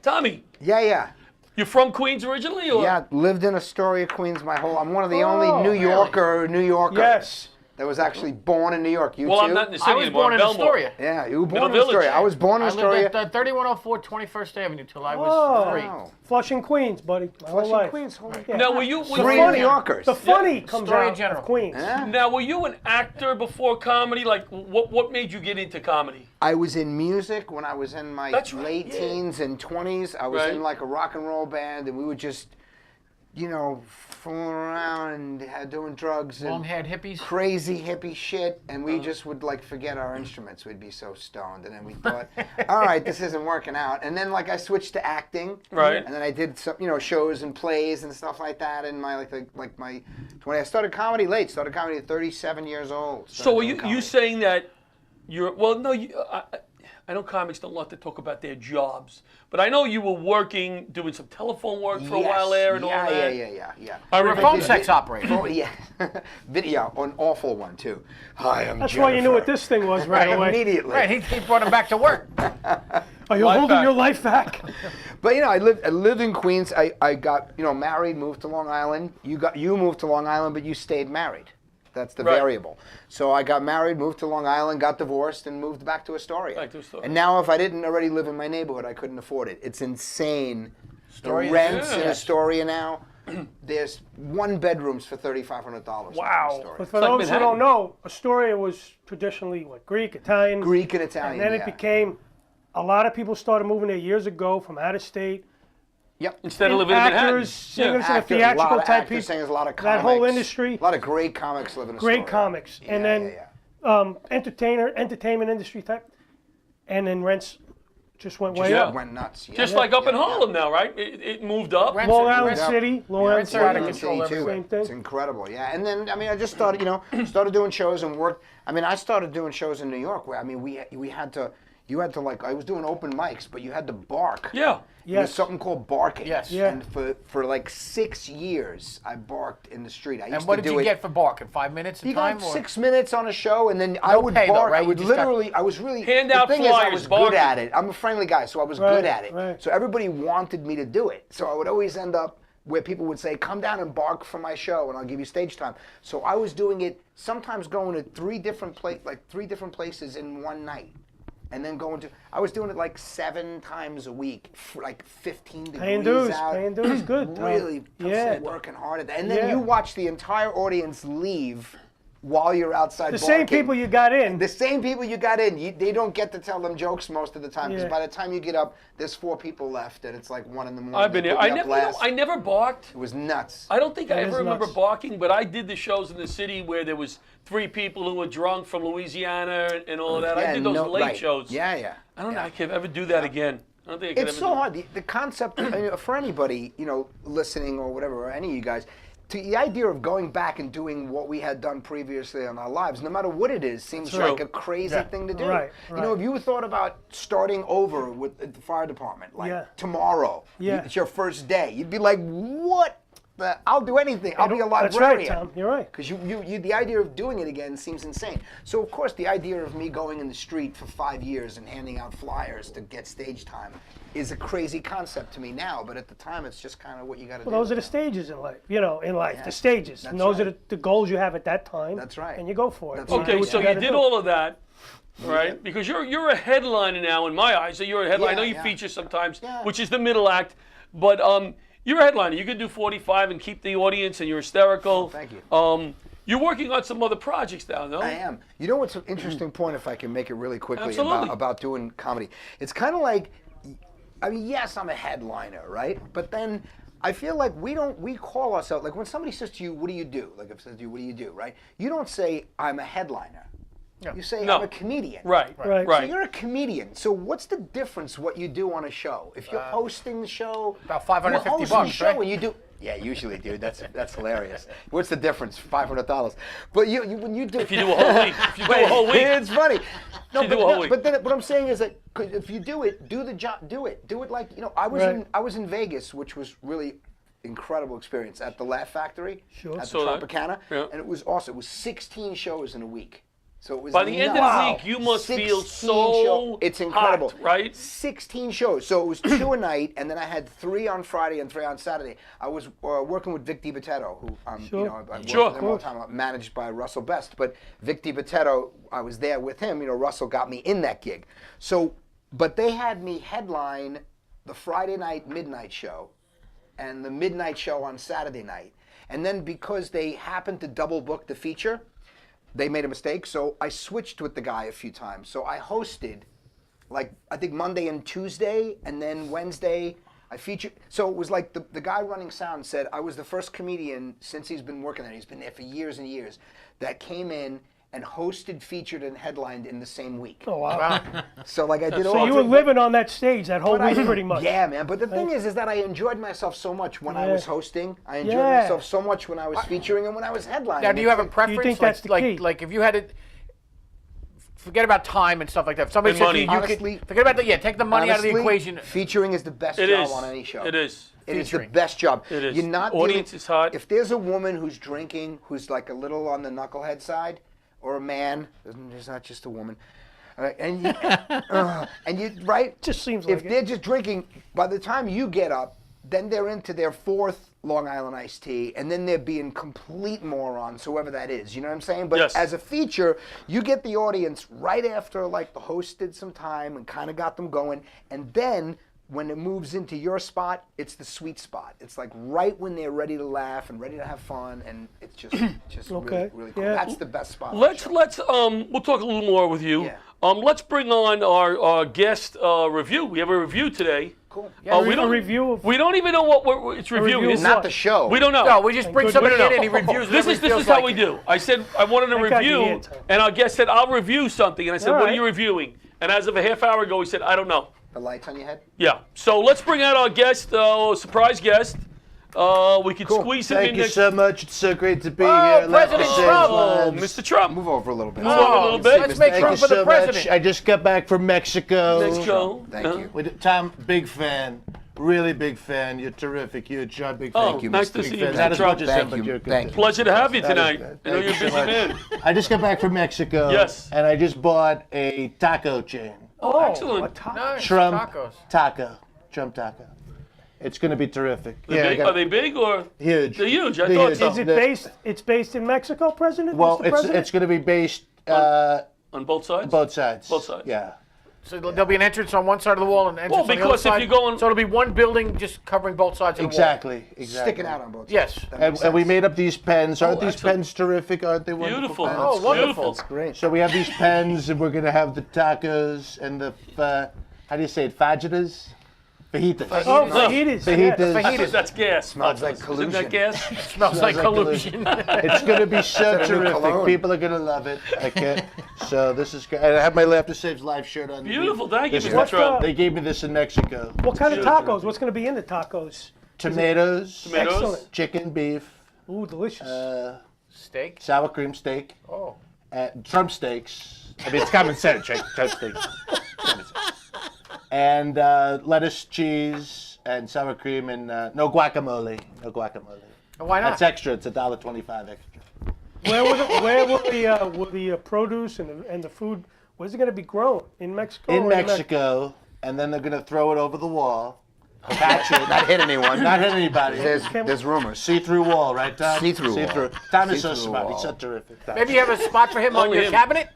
Tommy, Yeah. you from Queens originally, or? Yeah, lived in Astoria, Queens my whole... I'm one of the Oh, only New really? New Yorker Yes. that was actually born in New York. You Well, too? I'm not in the city I was anymore. born I'm in Belmore. Astoria. Yeah, you were Middle born in Astoria. Village. I was born in I Astoria. lived at 3104 21st Avenue till I was Oh, 3. Wow. Flushing, Queens, buddy. My whole Flushing, life. Queens, holy Yeah. Now, were you? The Three funny, New Yorkers. The funny comes Astoria out General. of Queens. Yeah. Now, were you an actor before comedy? Like, what made you get into comedy? I was in music when I was in my That's right, late yeah. teens and 20s. I was Right. in like a rock and roll band, and we would just, fooling around and doing drugs and Long-haired hippies. crazy hippie shit, and we just would like forget our instruments. We'd be so stoned, and then we thought, all right, this isn't working out. And then like I switched to acting, Right. And then I did some, shows and plays and stuff like that. In my my 20, I started comedy late. Started comedy at 37 years old. So, Started are doing you comedy. saying that you're? Well, no. I know comics don't like to talk about their jobs, but I know you were working, doing some telephone work for a while there and all that. Yeah. I You're a remember phone that. sex operator. Oh, yeah. Video, an awful one too. Hi, I'm That's why you knew what this thing was right away. Immediately. Right, he brought him back to work. Are you Life holding back. your life back? But I lived in Queens. I got married, moved to Long Island. You moved to Long Island, but you stayed married. That's the Right. variable. So I got married, moved to Long Island, got divorced, and moved back to Astoria. Back to Astoria. And now, if I didn't already live in my neighborhood, I couldn't afford it. It's insane. Astoria? The rents in Yeah. Astoria now. There's one bedrooms for $3,500. Wow. But for like those who Manhattan. don't know, Astoria was traditionally Greek, Italian. Greek and Italian. And then yeah. it became, a lot of people started moving there years ago from out of state. Yep. Instead of living in Manhattan. Actors, singers, Yeah. and Actors, theatrical a lot of type actors, people. singers, a lot of That comics. whole industry. A lot of great comics live in Astoria. Great comics. And Yeah, then yeah. entertainment industry type. And then rents just went way Yeah. up. Went nuts. Yeah. Just like up in Yeah. Harlem now, right? It moved up. Rent- Long Island Rents- City, Long yeah, Island rents are out of City. control City, too. Same thing. It's incredible, yeah. And then I just started, started doing shows and worked. I started doing shows in New York where we had to. You had to I was doing open mics, but you had to bark. Yeah. There was Yes. something called barking. Yes. Yeah. And for like 6 years, I barked in the street. I used And what to did do you it. get for barking? 5 minutes a You time? got or? 6 minutes on a show, and then I No would pay, though, bark. right? I You would just got- literally, I was really. Hand the out thing is, I flyers, was barking. good at it. I'm a friendly guy, so I was Right, good at it. right. So everybody wanted me to do it. So I would always end up where people would say, "Come down and bark for my show, and I'll give you stage time." So I was doing it, sometimes going to three different places in one night. And then I was doing it like 7 times a week, like 15 degrees Paying dues. out. Paying dues, good. Tom. Really Yeah. working hard at that. And then Yeah. you watch the entire audience leave while you're outside The barking. same people you got in. The same people you got in, they don't get to tell them jokes most of the time, because Yeah. by the time you get up, there's 4 people left, and it's like 1 in the morning. I've been They here. put me up last. I never barked. It was nuts. I don't think I That ever is remember nuts. barking, but I did the shows in the city where there was 3 people who were drunk from Louisiana and all of that. I did those late right. shows. Yeah. I don't know. I could ever do that again. I don't think I could It's ever so do hard. The concept, for anybody, listening or whatever, or any of you guys, the idea of going back and doing what we had done previously in our lives, no matter what it is, seems True. like a crazy thing to do. Right, You know, right. if you thought about starting over with the fire department, like Yeah. tomorrow, Yeah. it's your first day, you'd be like, what? I'll do anything. I'll be a That's librarian. right, Tom. You're right. Because the idea of doing it again seems insane. So of course, the idea of me going in the street for 5 years and handing out flyers to get stage time is a crazy concept to me now. But at the time, it's just kind of what you got to do. Well, those are the stages in life. You know, in life, Yeah. the stages. And That's those right. are the goals you have at that time. That's right. And you go for it. That's You right. do Okay, what so you gotta did do. all of that, right? Because you're a headliner now in my eyes. So you're a headliner. I know you Yeah. feature sometimes, Yeah. which is the middle act, but you're a headliner. You can do 45 and keep the audience, and you're hysterical. Thank you. You're working on some other projects now, no? I am. You know what's an interesting point, if I can make it really quickly, Absolutely. about doing comedy? It's kind of like, I mean, yes, I'm a headliner, right? But then I feel like we call ourselves, like when somebody says to you, what do you do? Like if it says to you, what do you do, right? You don't say, I'm a headliner. You say, No. I'm a comedian. Right, Right. right. So you're a comedian. So what's the difference what you do on a show? If you're hosting the show, About $550 you're hosting the bucks, show right? and you do. Yeah, usually, dude. That's hilarious. What's the difference? $500. But you when you do. If you do a whole week, if you do a whole week, It's funny. No, You but, do a whole week. but then what I'm saying is that 'cause if you do it, do the job. Do it. Do it like I was Right. I was in Vegas, which was really incredible experience at the Laugh Factory Sure. at the Saw that. Tropicana, Yeah. and it was awesome. It was 16 shows in a week. So it was by the end of nuts. the week, you must feel 16 so It's incredible, hot, right? 16 shows. So it was 2 a night, and then I had 3 on Friday and 3 on Saturday. I was working with Vic DiBitetto, who Sure. I worked Sure. with him all the time, managed by Russell Best. But Vic DiBitetto, I was there with him. Russell got me in that gig. So, but they had me headline the Friday night midnight show, and the midnight show on Saturday night. And then because they happened to double book the feature, they made a mistake, so I switched with the guy a few times. So I hosted, like, I think Monday and Tuesday, and then Wednesday I featured. So it was like the guy running sound said I was the first comedian since he's been working there. He's been there for years and years, that came in and hosted, featured, and headlined in the same week. Oh, wow. So like I did all. So you were living on that stage that whole But week pretty much. Yeah, man. But the thing is that I enjoyed myself so much when I Yeah. was hosting. I enjoyed Yeah. myself so much when I was featuring and when I was headlining. Now, do you have a It's preference? think that's the key? like if you had it, forget about time and stuff like that. If somebody And said to money. you, you Honestly- could forget about the take the money out of the honestly, equation. Featuring is the best It job is. on any show. It is. It is the Featuring. best job. It is. You're not Audience dealing- is hot. If there's a woman who's drinking, who's like a little on the knucklehead side, or a man, there's not just a woman, and you right. Just seems if like it. they're just drinking, by the time you get up, then they're into their 4th Long Island iced tea, and then they're being complete morons, whoever that is. You know what I'm saying? But Yes. as a feature, you get the audience right after like the host did some time and kind of got them going, and then when it moves into your spot, it's the sweet spot. It's like right when they're ready to laugh and ready to have fun, and it's just Okay. really, really cool. Yeah. That's the best spot. on the Let's show. we'll talk a little more with you. Yeah. Let's bring on our guest review. We have a review today. Cool. We don't review of- We don't even know what it's reviewing. review of It's Not what? the show. We don't know. No, we just bring good- somebody No, no, in and he no. reviews. This whatever he is feels how like. we do. I said I wanted to Thank God you review, answered. and our guest said I'll review something, and I said, All what are right. you reviewing? And as of a half hour ago, he said, I don't know. The lights on your head. Yeah. So let's bring out our guest, surprise guest. We could squeeze him Thank in you next. so much. It's so great to be Oh, here. Let President me save Trump. Oh, lives. Mr. Trump. Move over a little bit. Move over a little bit. Let's make Thank Trump you for the so much. president. I just got back from Mexico. Mexico. Thank you. Tom, big fan. Really big fan. You're terrific. You're a job big fan. Oh, nice to Mr. see Big you, fan. Mr. Not as Trump. much as Thank him, but you. you're good. Thank you. Pleasure to have you That is tonight. good. I know Thank you're a you busy so much. man. I just got back from Mexico. Yes. And I just bought a taco chain. Oh, Excellent. a top- Nice. Trump Tacos. taco. Trump taco. It's going to be terrific. Are they big or? huge. They're huge. I They're thought huge. so. Is it based? It's based in Mexico, President. Well, Mr. President? it's going to be based On both sides? both sides. Both sides. Yeah. So there'll be an entrance on one side of the wall and an entrance Well, on the other because if side. you're going- so it'll be one building just covering both sides of the wall. Exactly. Sticking out on both sides. Yes. That And, makes and we sense. made up these pens. Aren't these excellent. pens terrific? Aren't they wonderful? Beautiful. pens? Oh, wonderful. Beautiful. Great. So we have these pens, and we're going to have the tacos and the, how do you say it, fajitas? Fajitas. Oh, No. fajitas. Fajitas. yes. That's gas. Smells like Isn't collusion. that gas? Smells like like collusion. It's going to be so a new terrific. cologne? People are going to love it. Okay. So this is great. And I have my Laughter Saves Life shirt on. Beautiful. Thank you, This Mr. is- Trump. They gave me this in Mexico. What kind of Beautiful. tacos? What's going to be in the tacos? Tomatoes, Tomatoes. Excellent. chicken, beef, Ooh, delicious. Steak. sour cream steak, Oh. Trump steaks. I mean, it's common sense, right? Trump steaks. Common sense. And lettuce, cheese, and sour cream, and no guacamole. No guacamole. Why not? That's extra. It's $1.25 extra. Where will the produce and the food? Where's it going to be grown? In Mexico? In or Mexico, and then they're going to throw it over the wall. Patch it. Not hit anyone. Not hit anybody. There's rumors. See-through wall, right, Tom? See-through wall. See-through. Tom is so See-through smart. wall. He's so terrific. Tom. Maybe you have a spot for him on Only your him. cabinet?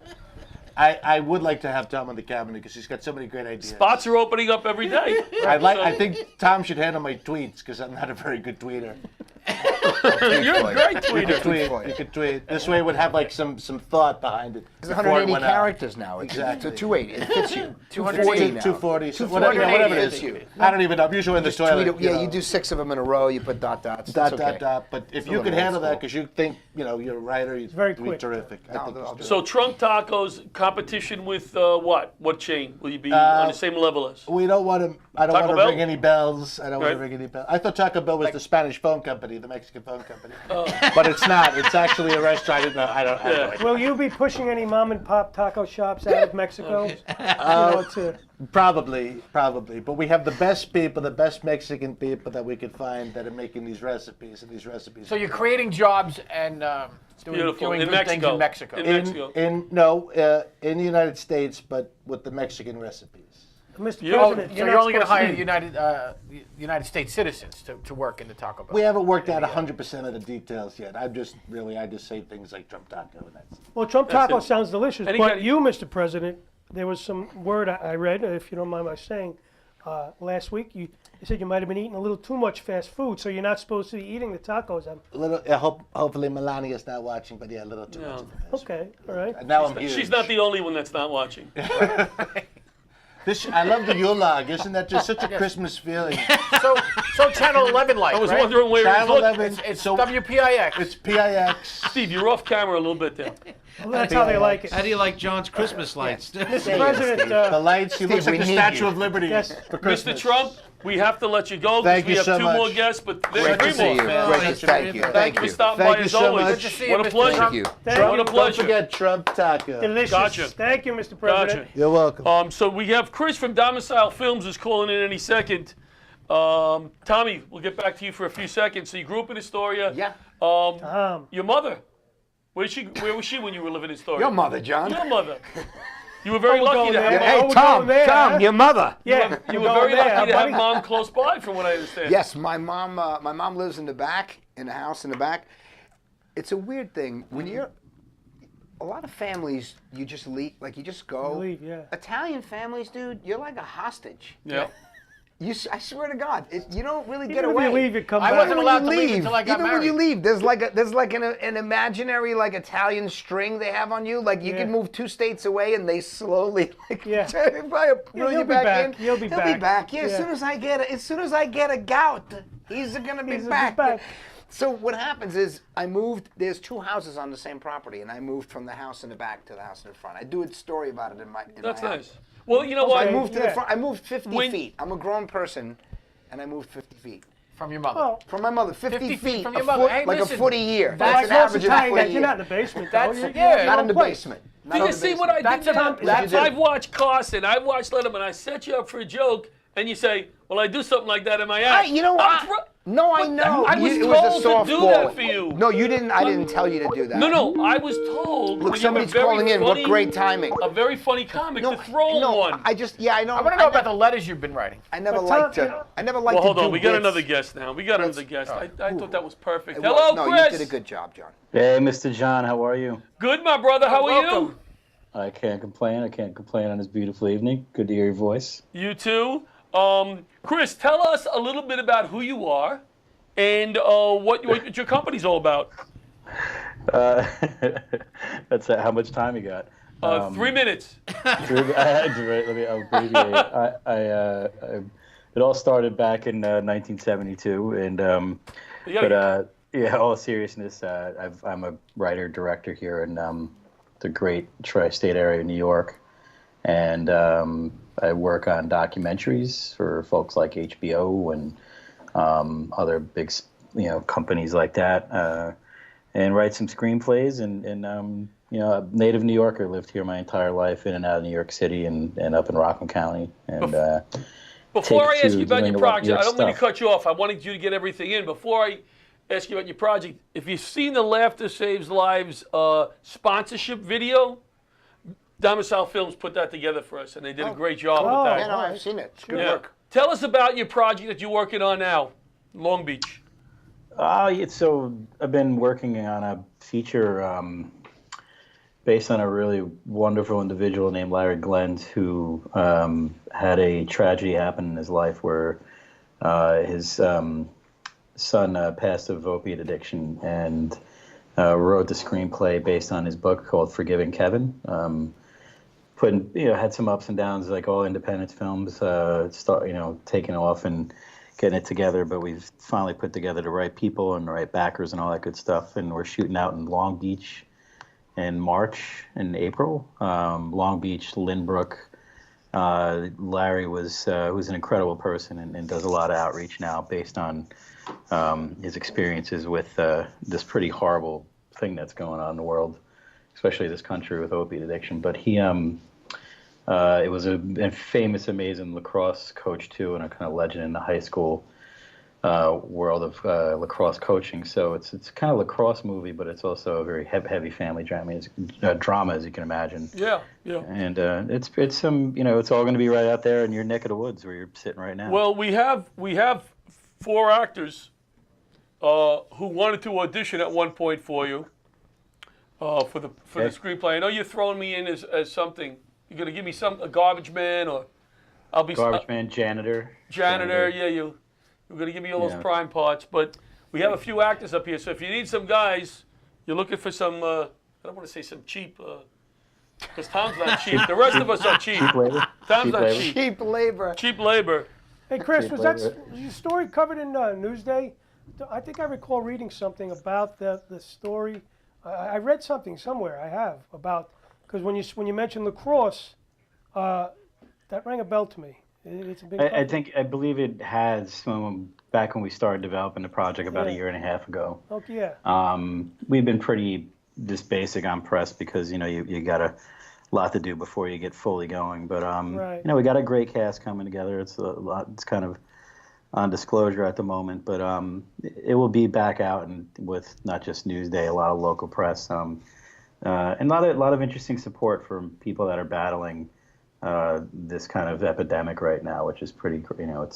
I would like to have Tom on the cabinet because he's got so many great ideas. Spots are opening up every day. I think Tom should handle my tweets because I'm not a very good tweeter. You're a great You tweeter. could tweet. You could tweet. This way it would have like some thought behind it. There's before it 180 went out. characters now. Exactly. It's a 280. It fits you. 240 now. 240, so 240, whatever it fits is. you. I don't even know. I'm usually in the Just toilet. tweet it. Yeah, know. you do 6 of them in a row. You put dots. Dot, It's dot, okay. dot. But if a you could little handle old that because you think, you're a writer, you're very be quick. terrific. I think I'll he's do So Trunk Tacos competition with what? What chain will you be on the same level as? We don't want to. I don't Taco want to Bell? ring any bells. I don't want to Right. ring any bells. I thought Taco Bell was the Spanish phone company, the Mexican phone company. But it's not. It's actually a restaurant. I didn't know. I don't know. Yeah. Will you be pushing any mom and pop taco shops out of Mexico? Probably. But we have the best people, the best Mexican people that we could find that are making these recipes and these recipes. So you're creating jobs and doing Beautiful. good In things Mexico. in Mexico. In Mexico. in the United States, but with the Mexican recipes. Mr. You- Oh, President, so you're you're not only going to supposed hire United States citizens to work in the Taco Bell. We haven't worked out 100% of the details yet. I just say things like Trump Taco and that's. Well, Trump That's taco it. sounds delicious, Any but kind of- you, Mr. President, there was some word I read, if you don't mind my saying, last week. You said you might have been eating a little too much fast food, so you're not supposed to be eating the tacos. A little. Hopefully Melania's not watching, but yeah, a little too much. Okay, all right. And now I'm huge. She's not the only one that's not watching. I love the Yule-log. Isn't that just such a Christmas feeling? So Channel 11 like, I was right? wondering where he was Channel looking. 11. It's so WPIX. it's PIX. Steve, you're off camera a little bit there. Well, that's how they like it. How do you like John's Christmas lights? Mr. President, The lights. He looks like we the need Statue you. of Liberty Yes. for Mr. Christmas. Trump, we have to let you go because Thank we you have so two much. more guests, but there's Great to three see more. you. man. Great Thank to you. thank you. Thank Thank you for you. stopping Thank by you as so always. much. Good to see you, What a Mr. pleasure. Trump. Thank you. thank What you. a pleasure. Don't forget Trump Taco. Delicious. Gotcha. Thank you, Mr. President. Gotcha. You're welcome. So we have Chris from Domicile Films is calling in any second. Tommy, we'll get back to you for a few seconds. So you grew up in Astoria. Yeah. Your mother, where was she when you were living in Astoria? Your mother, John. Your mother. You were very we're lucky going to there. have Yeah, mom. hey, we're going there, huh? your mother. Yeah, You we're were very going there, lucky to have buddy. mom close by, from what I understand. Yes, my mom lives in the back, in the house in the back. It's a weird thing when you're. A lot of families, you just leave, like you just go. You leave, yeah. Italian families, dude, you're like a hostage. Yeah. I swear to God, you don't really get Even away. if you leave, you come I back. wasn't Even allowed when to you leave until I got even when you married. leave, there's like an imaginary like Italian string they have on you. Like you Yeah. can move 2 states away and they slowly like Yeah. probably reel he'll you be back back. in. He'll be back. Yeah, Yeah. as soon as I get a gout, he's gonna be He's gonna back. be back. So what happens is I moved. There's 2 houses on the same property, and I moved from the house in the back to the house in the front. I do a story about it in my. That's my nice. Well, you know what? I moved to the Yeah. front. I moved 50 When- feet. I'm a grown person, and I moved 50 feet. From your mother. Well, From my mother, 50, 50 feet from a your mother. foot, Hey, like listen, a foot a year. that's That's an most average of a Italian foot a guys, you're year. not in the basement. That's- though. You're yeah, in your Not own in the place. basement. Not Do in you the see what basement. I That's did there? about- that's- I've watched Carson, I've watched Letterman. I set you up for a joke, and you say, "Well, I do something like that in my act." You know what? No, I But know. I was It was a told to do softball. that for you. No, you didn't. I didn't tell you to do that. No, I was told. Look, when you have a somebody's very calling in. What funny- great timing. A very funny comic No, to throw no, one. I just, yeah, I know. I want to know about the letters you've been writing. I never But liked Tom, to. I never liked Well, to hold do on. We got bits. another guest now. We got another guest. I thought that was perfect. It Hello, was- no, Chris. you did a good job, John. Hey, Mr. John, how are you? Good, my brother. How are Welcome. you? I can't complain. I can't complain on this beautiful evening. Good to hear your voice. You too. Chris, tell us a little bit about who you are and what your company's all about. That's how much time you got. 3 minutes. Let me abbreviate. It all started back in 1972, and You gotta yeah, all seriousness, I'm a writer director here in the great tri-state area of New York, and I work on documentaries for folks like HBO and other big companies like that, and write some screenplays. And a native New Yorker, lived here my entire life, in and out of New York City and up in Rockland County. And Before I ask you about your project, I don't mean to stuff. cut you off. I wanted you to get everything in. Before I ask you about your project, if you've seen the Laughter Saves Lives sponsorship video, Domicile Films put that together for us, and they did a great job with that. Yeah, no, I've seen it. It's good Yeah. work. Tell us about your project that you're working on now, Long Beach. So I've been working on a feature based on a really wonderful individual named Larry Glens, who had a tragedy happen in his life where his son passed of opiate addiction, and wrote the screenplay based on his book called Forgiving Kevin. Had some ups and downs like all independent films, taking off and getting it together, but we've finally put together the right people and the right backers and all that good stuff, and we're shooting out in Long Beach in March and April. Long Beach, Lynbrook. Larry was an incredible person and does a lot of outreach now based on his experiences with this pretty horrible thing that's going on in the world, especially this country with opiate addiction. But he it was a famous, amazing lacrosse coach too, and a kind of legend in the high school world of lacrosse coaching. So it's kind of a lacrosse movie, but it's also a very heavy family drama, as you can imagine. Yeah, yeah. And it's it's all going to be right out there in your neck of the woods where you're sitting right now. Well, we have 4 actors who wanted to audition at one point for you for the screenplay. I know you're throwing me in as something. You're gonna give me a garbage man, or I'll be Garbage man, janitor. janitor. Yeah, you're gonna give me all those prime parts. But we have a few actors up here, so if you need some guys, you're looking for some. I don't want to say some cheap, because Tom's not cheap. The rest of us are cheap. Cheap labor. Tom's Cheap not labor. cheap. Cheap labor. Cheap labor. Hey, Chris, Cheap was labor. your story covered in Newsday? I think I recall reading something about the story. I read something somewhere. I have about, because when you mentioned lacrosse, that rang a bell to me. It's a big. I believe it has back when we started developing the project about a Yeah. year and a half ago. Okay, yeah. We've been pretty just basic on press because you got a lot to do before you get fully going. But Right. we got a great cast coming together. It's a lot. It's kind of on disclosure at the moment, but it will be back out and with not just Newsday, a lot of local press, and a lot of interesting support from people that are battling this kind of epidemic right now, which is pretty,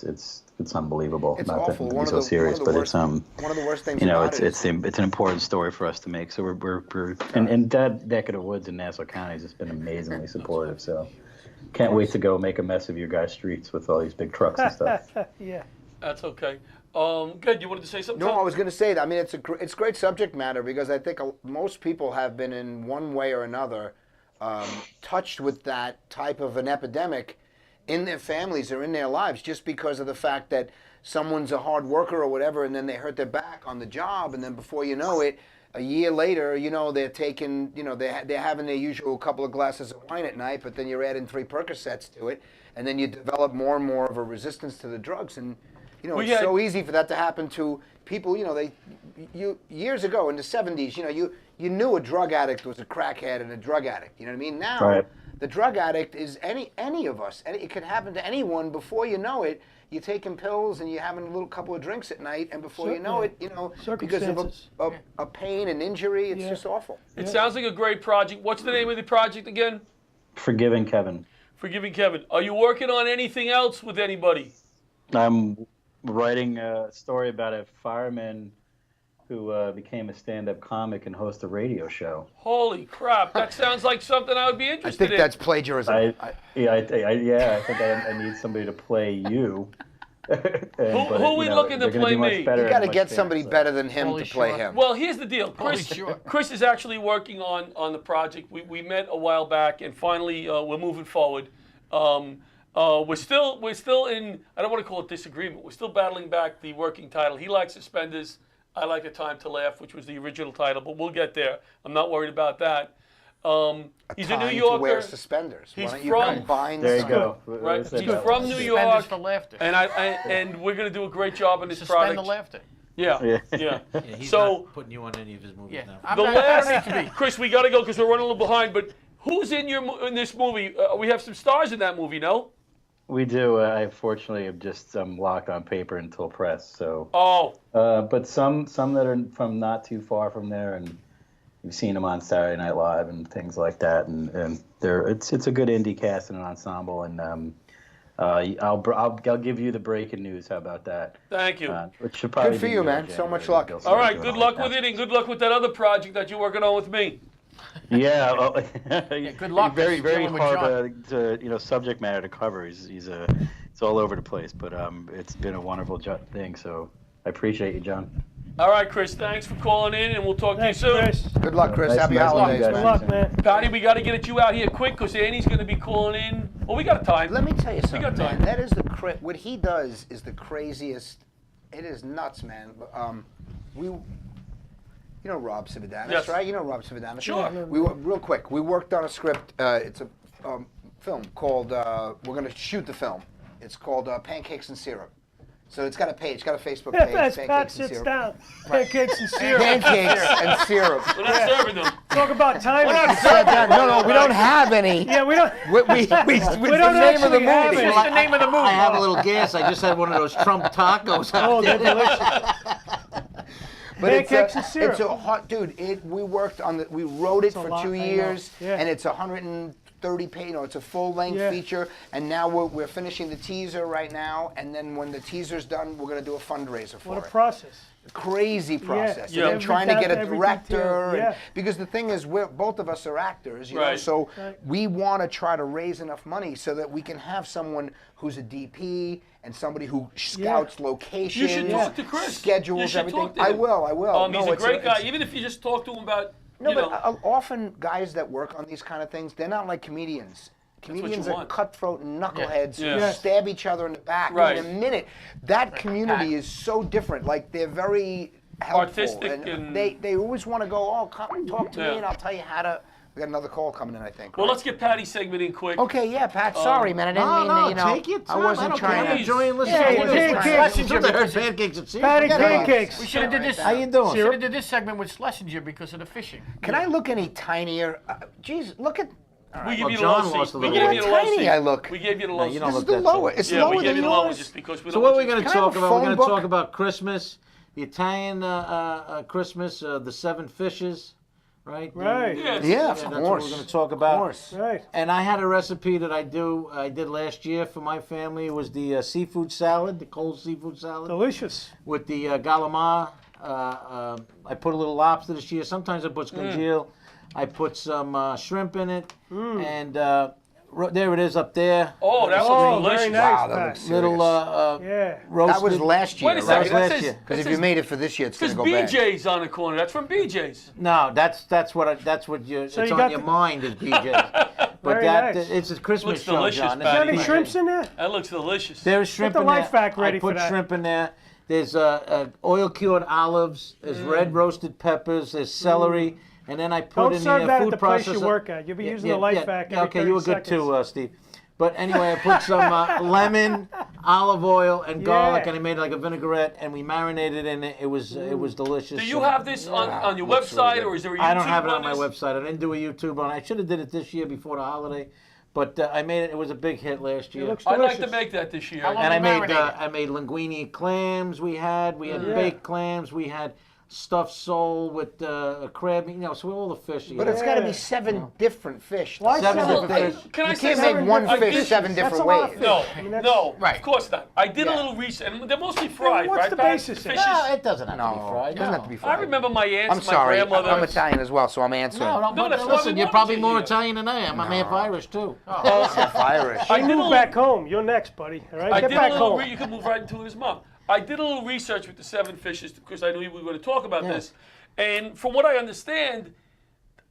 it's unbelievable. It's Not awful. to One be of so the- serious, one of the but worst- it's One of the worst things about it's an important story for us to make. So we're and that neck of the woods in Nassau County has just been amazingly supportive. So can't wait to go make a mess of your guys' streets with all these big trucks and stuff. Yeah. That's okay. Good. You wanted to say something? No, Tom? I was going to say that. I mean, it's great subject matter because I think most people have been in one way or another touched with that type of an epidemic in their families or in their lives, just because of the fact that someone's a hard worker or whatever, and then they hurt their back on the job, and then before you know it, a year later, they're taking, they're having their usual couple of glasses of wine at night, but then you're adding 3 Percocets to it, and then you develop more and more of a resistance to the drugs, and it's so easy for that to happen to people. Years ago in the 70s, you knew a drug addict was a crackhead and a drug addict. You know what I mean? Now, Right. the drug addict is any of us. It can happen to anyone. Before you know it, you're taking pills and you're having a little couple of drinks at night, and before you know it, because of a pain and injury, it's just awful. It sounds like a great project. What's the name of the project again? Forgiving Kevin. Forgiving Kevin. Are you working on anything else with anybody? I'm writing a story about a fireman who became a stand-up comic and host a radio show. Holy crap! That sounds like something I would be I interested think in. that's plagiarism. I think I need somebody to play you. Who are we looking to play me? You got to get somebody better than him Holy to play shit. him. Well, here's the deal. Holy shit. Chris is actually working on the project. We met a while back, and finally we're moving forward. We're still in, I don't want to call it disagreement. We're still battling back the working title. He likes Suspenders. I like A Time to Laugh, which was the original title, but we'll get there. I'm not worried about that. He's a New Time Yorker. to wear suspenders. He's Why don't you from- combine There you the- go. Right. Said He's that from one. New Suspenders York, for laughter. and we're going to do a great job on this Suspend product. the laughter. Yeah, yeah. Yeah, he's So not putting you on any of his movies Yeah. now. I'm the not- I don't need last, to be. Chris, we got to go because we're running a little behind. But who's in in this movie? We have some stars in that movie, no? We do. I fortunately am just locked on paper until press. So, Oh, but some that are from not too far from there, and you've seen them on Saturday Night Live and things like that. And it's a good indie cast and an ensemble. And I'll give you the breaking news. How about that? thank you. Which should probably Good for be you, middle man. So much January. luck. All right, good luck with it, and good luck with that other project that you're working on with me. Yeah. Well, good luck. Very, Just very dealing with hard to subject matter to cover. It's all over the place, but it's been a wonderful thing. So I appreciate you, John. All right, Chris, thanks for calling in, and we'll talk Thanks, to you soon. Chris. Good luck, Chris. Nice- Happy nice holidays, meeting you Good man. guys. luck, man. Patty, we got to get you out here quick because Annie's going to be calling in. Well, we got time. Let me tell you something, got man. time. That is what he does is the craziest. It is nuts, man. You know Rob Cividanis, Yes. right? You know Rob Cividanis. Sure. Real quick. We worked on a script. It's a film called. We're going to shoot the film. It's called Pancakes and Syrup. So it's got a page. It's got a Facebook page. As Pat Pancakes and sits Syrup. down, pancakes and syrup. Pancakes and syrup. We're not serving them. Talk about timing. No, we don't have any. Yeah, we don't. We We the don't name of the actually have movie. it. What's the name of the movie? I have a little gas. I just had one of those Trump tacos out Oh, there. they're delicious. But Pancakes and it's syrup. a hot dude. We worked on we wrote it a for lot, 2 I know. years, Yeah. and it's 130 page. It's a full length Yeah. feature, and now we're finishing the teaser right now. And then when the teaser's done, we're gonna do a fundraiser for What a it. process. Crazy process. Yeah. And then Every trying to down get to a every director, detail. and- Yeah. because the thing is, both of us are actors, you know. Right. So Right. we want to try to raise enough money so that we can have someone who's a DP and somebody who scouts locations, You should talk to Chris. schedules, You should everything. talk to I him. will. He's No, a great guy. it's- Even if you just talk to him about, no, you but know. often guys that work on these kind of things, they're not like comedians. what you Comedians are want. cutthroat knuckleheads Yeah. who Yes. stab each other in the back Right. in a minute. That community is so different. Like they're very helpful. Artistic and- they always want to go, oh, come and talk to Yeah. me and I'll tell you how to. We got another call coming in, I think. Well, right? let's get Patty's segment in quick. Okay, yeah, Pat. Sorry, man. I didn't mean to, you know. take your I time. wasn't don't trying care. I'm to. enjoying listening Yeah, to you you. did, It's kid. Schlesinger heard pancakes and syrup. Patty Forget about it. pancakes. We should have did this. How you doing? Should have did this segment with Schlesinger because of the fishing. Can I look any tinier? Jeez, look at. We give Well, you the John low lost seat. a We little gave bit. you the low Tiny seat. I look. We gave you the low you seat. don't This is look the that lower. bad. It's Yeah, lower we gave than you the lower yours. just because we So don't what are want we you going to Can I have talk a about? We're phone going to book? talk about Christmas, the Italian Christmas, the seven fishes, right? Right. Yeah, Yeah, That's of what course. we're going to talk about. Of course. Right. And I had a recipe that I did last year for my family. It was the seafood salad, the cold seafood salad Delicious. with the galamar. I put a little lobster this year. Sometimes I put scongile. I put some shrimp in it, and there it is up there. Oh, that Oh, looks very delicious. nice, Wow, that Pat. looks Little Yeah. roasted. That was last year. Wait a right? second. was That last says, year. Because that if you says, made it for this year, it's says going to go bad. BJ's on the corner. That's from BJ's. No, that's what you. So it's you on got your the- mind is BJ's. But Very that nice. it's a Christmas Looks show, delicious, John. Patty. Is there any Right. shrimps in there? That looks delicious. There's shrimp the in life there. vac ready I put for that. shrimp in there. There's oil cured olives. There's red roasted peppers. There's celery, and then I put Don't in serve the that at food the place you processor. work at. You'll be using the life vac every Okay, you were 30 good too, seconds. Steve. But anyway, I put some lemon, olive oil, and garlic, Yeah. and I made like a vinaigrette, and we marinated in it. It was delicious. Do you And- have this on your looks really website, good. or is there a YouTube I don't have it on my this? website. I didn't do a YouTube on it. I should have did it this year before the holiday, but I made it. It was a big hit last year. It looks I'd delicious. like to make that this year. How long- And Marinated. I made linguine clams. We had Yeah. baked clams. We had stuffed sole with crab. So all the fish. But it's got to Yeah. be 7 different fish. Why Seven seven different fish? fish. Can I You say can't something? make one I fish did- 7 That's different a lot of ways. fish. No, I mean, that's- no, Right. of course not. I did a Yeah. little research, and they're mostly fried, what's right? the Pat? basis in it? Fishes. No, it doesn't have to be No, fried. it doesn't have to be I fried. remember my aunts, I'm my sorry. grandmother. I'm Italian as well, so I'm answering. No, No, but that's why we listen, you're wanted probably you more here. Italian than I am. I'm half Irish too. Half Irish. I You did a move little- back home. You're next, buddy. All right, I get did back a little. home. You can move right into his mouth. I did a little research with the 7 fishes because I knew we were going to talk about this, and from what I understand,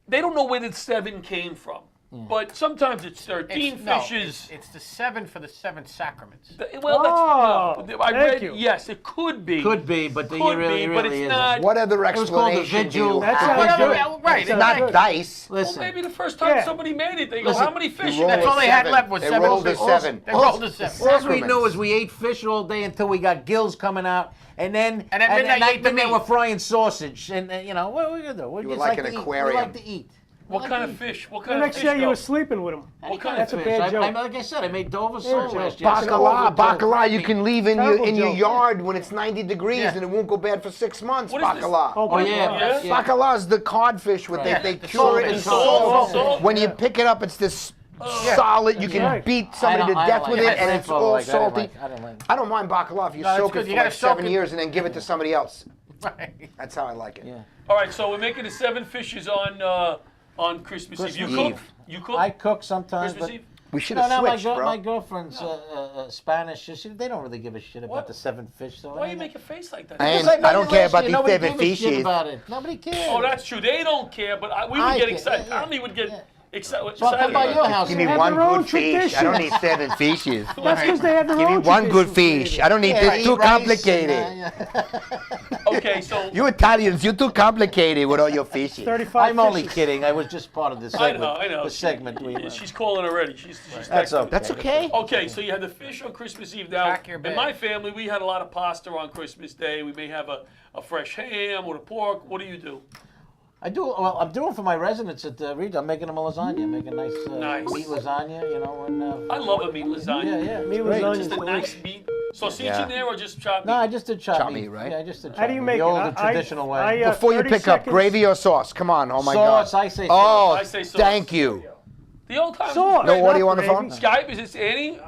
they don't know where the 7 came from. but sometimes it's 13 No, fishes. it's the 7 for the 7 sacraments. Well, Oh, that's, no, I thank read, you. yes, it could be. Could be, but Could you really, be, really but it's isn't. not. What other It was called the explanation do vigil. you That's have? not good. Right, It's it's not good. dice. Well, Listen, maybe the first time Yeah. somebody made it, they go, Listen, how many fish? roll That's a all they had seven. left was They 7. rolled a 7. They rolled a 7. all we knew Sacraments. is we ate fish all day until we got gills coming out, and then And at midnight you ate the midnight meat. we're frying sausage, and you know what are we gonna do? We You were just like to an eat. aquarium. We like to eat. What kind of fish? What kind The of next fish? day you though? were sleeping with him. Any kind That's of a fish. bad joke. Like I said, I made Dover sole joke. last year. Bacala you can leave in Terrible your joke. yard when it's 90 degrees Yeah. and it won't go bad for 6 months. What is this? Bacala. Oh, Oh yeah, Yeah? yeah. Bacala is the codfish with Yeah, they the cure it in salt. salt. When you pick it up, it's this solid. You can right. beat somebody to death with it, and it's all salty. I don't like. I don't mind bacala if you No, that's soak good. it You for gotta like soak 7 it. years and then give it to somebody else. Right. That's how I like it. Yeah. All right, so we're making the 7 fishes on Christmas Eve. You Christmas cook? Eve. You cook? I cook sometimes, Christmas but Eve? We should no, have no, switched, bro. my girlfriend's Spanish. They don't really give a shit What? about the 7 fish. So Why you make a face like that? I ain't- Because made I don't it care last about year. these Nobody 7 gave a shit fishes. about it. Nobody cares. Oh, that's true. They don't care, but we would I get care, excited. yeah, yeah. Tommy would get excited. So I'll come by your house. Give me Have one their own good fish. I don't need 7 fishes. That's because they have their Give me own one good traditions, fish. David. I don't need Yeah, this. eat Too rice complicated. and, Okay, so You Italians, you're too complicated with all your fishes. 35 I'm only fishes. kidding. I was just part of the I segment. know, I know. The segment we. She's calling already. She's That's texting me. okay. That's okay. Okay, so you had the fish on Christmas Eve. Now, Pack your in bag. my family, we had a lot of pasta on Christmas Day. We may have a fresh ham or a pork. What do you do? I do. Well, I'm doing for my residents at the Reed. I'm making them a lasagna. Making nice, Nice. meat lasagna. You know, and I love a meat lasagna. yeah, yeah. Meat it's great. lasagna. Just a nice meat. Sausage Yeah. in there or just chopped No, meat? I just did chop meat, right? Yeah, I just did chop How do you meat. make the it? old, traditional way. Before you 30 pick up, seconds. gravy or sauce? Come on. Oh my God. Sauce, I say Oh, sauce. I say sauce. thank you. The old time. Sauce. No not audio on the gravy. phone? Skype, is this Annie?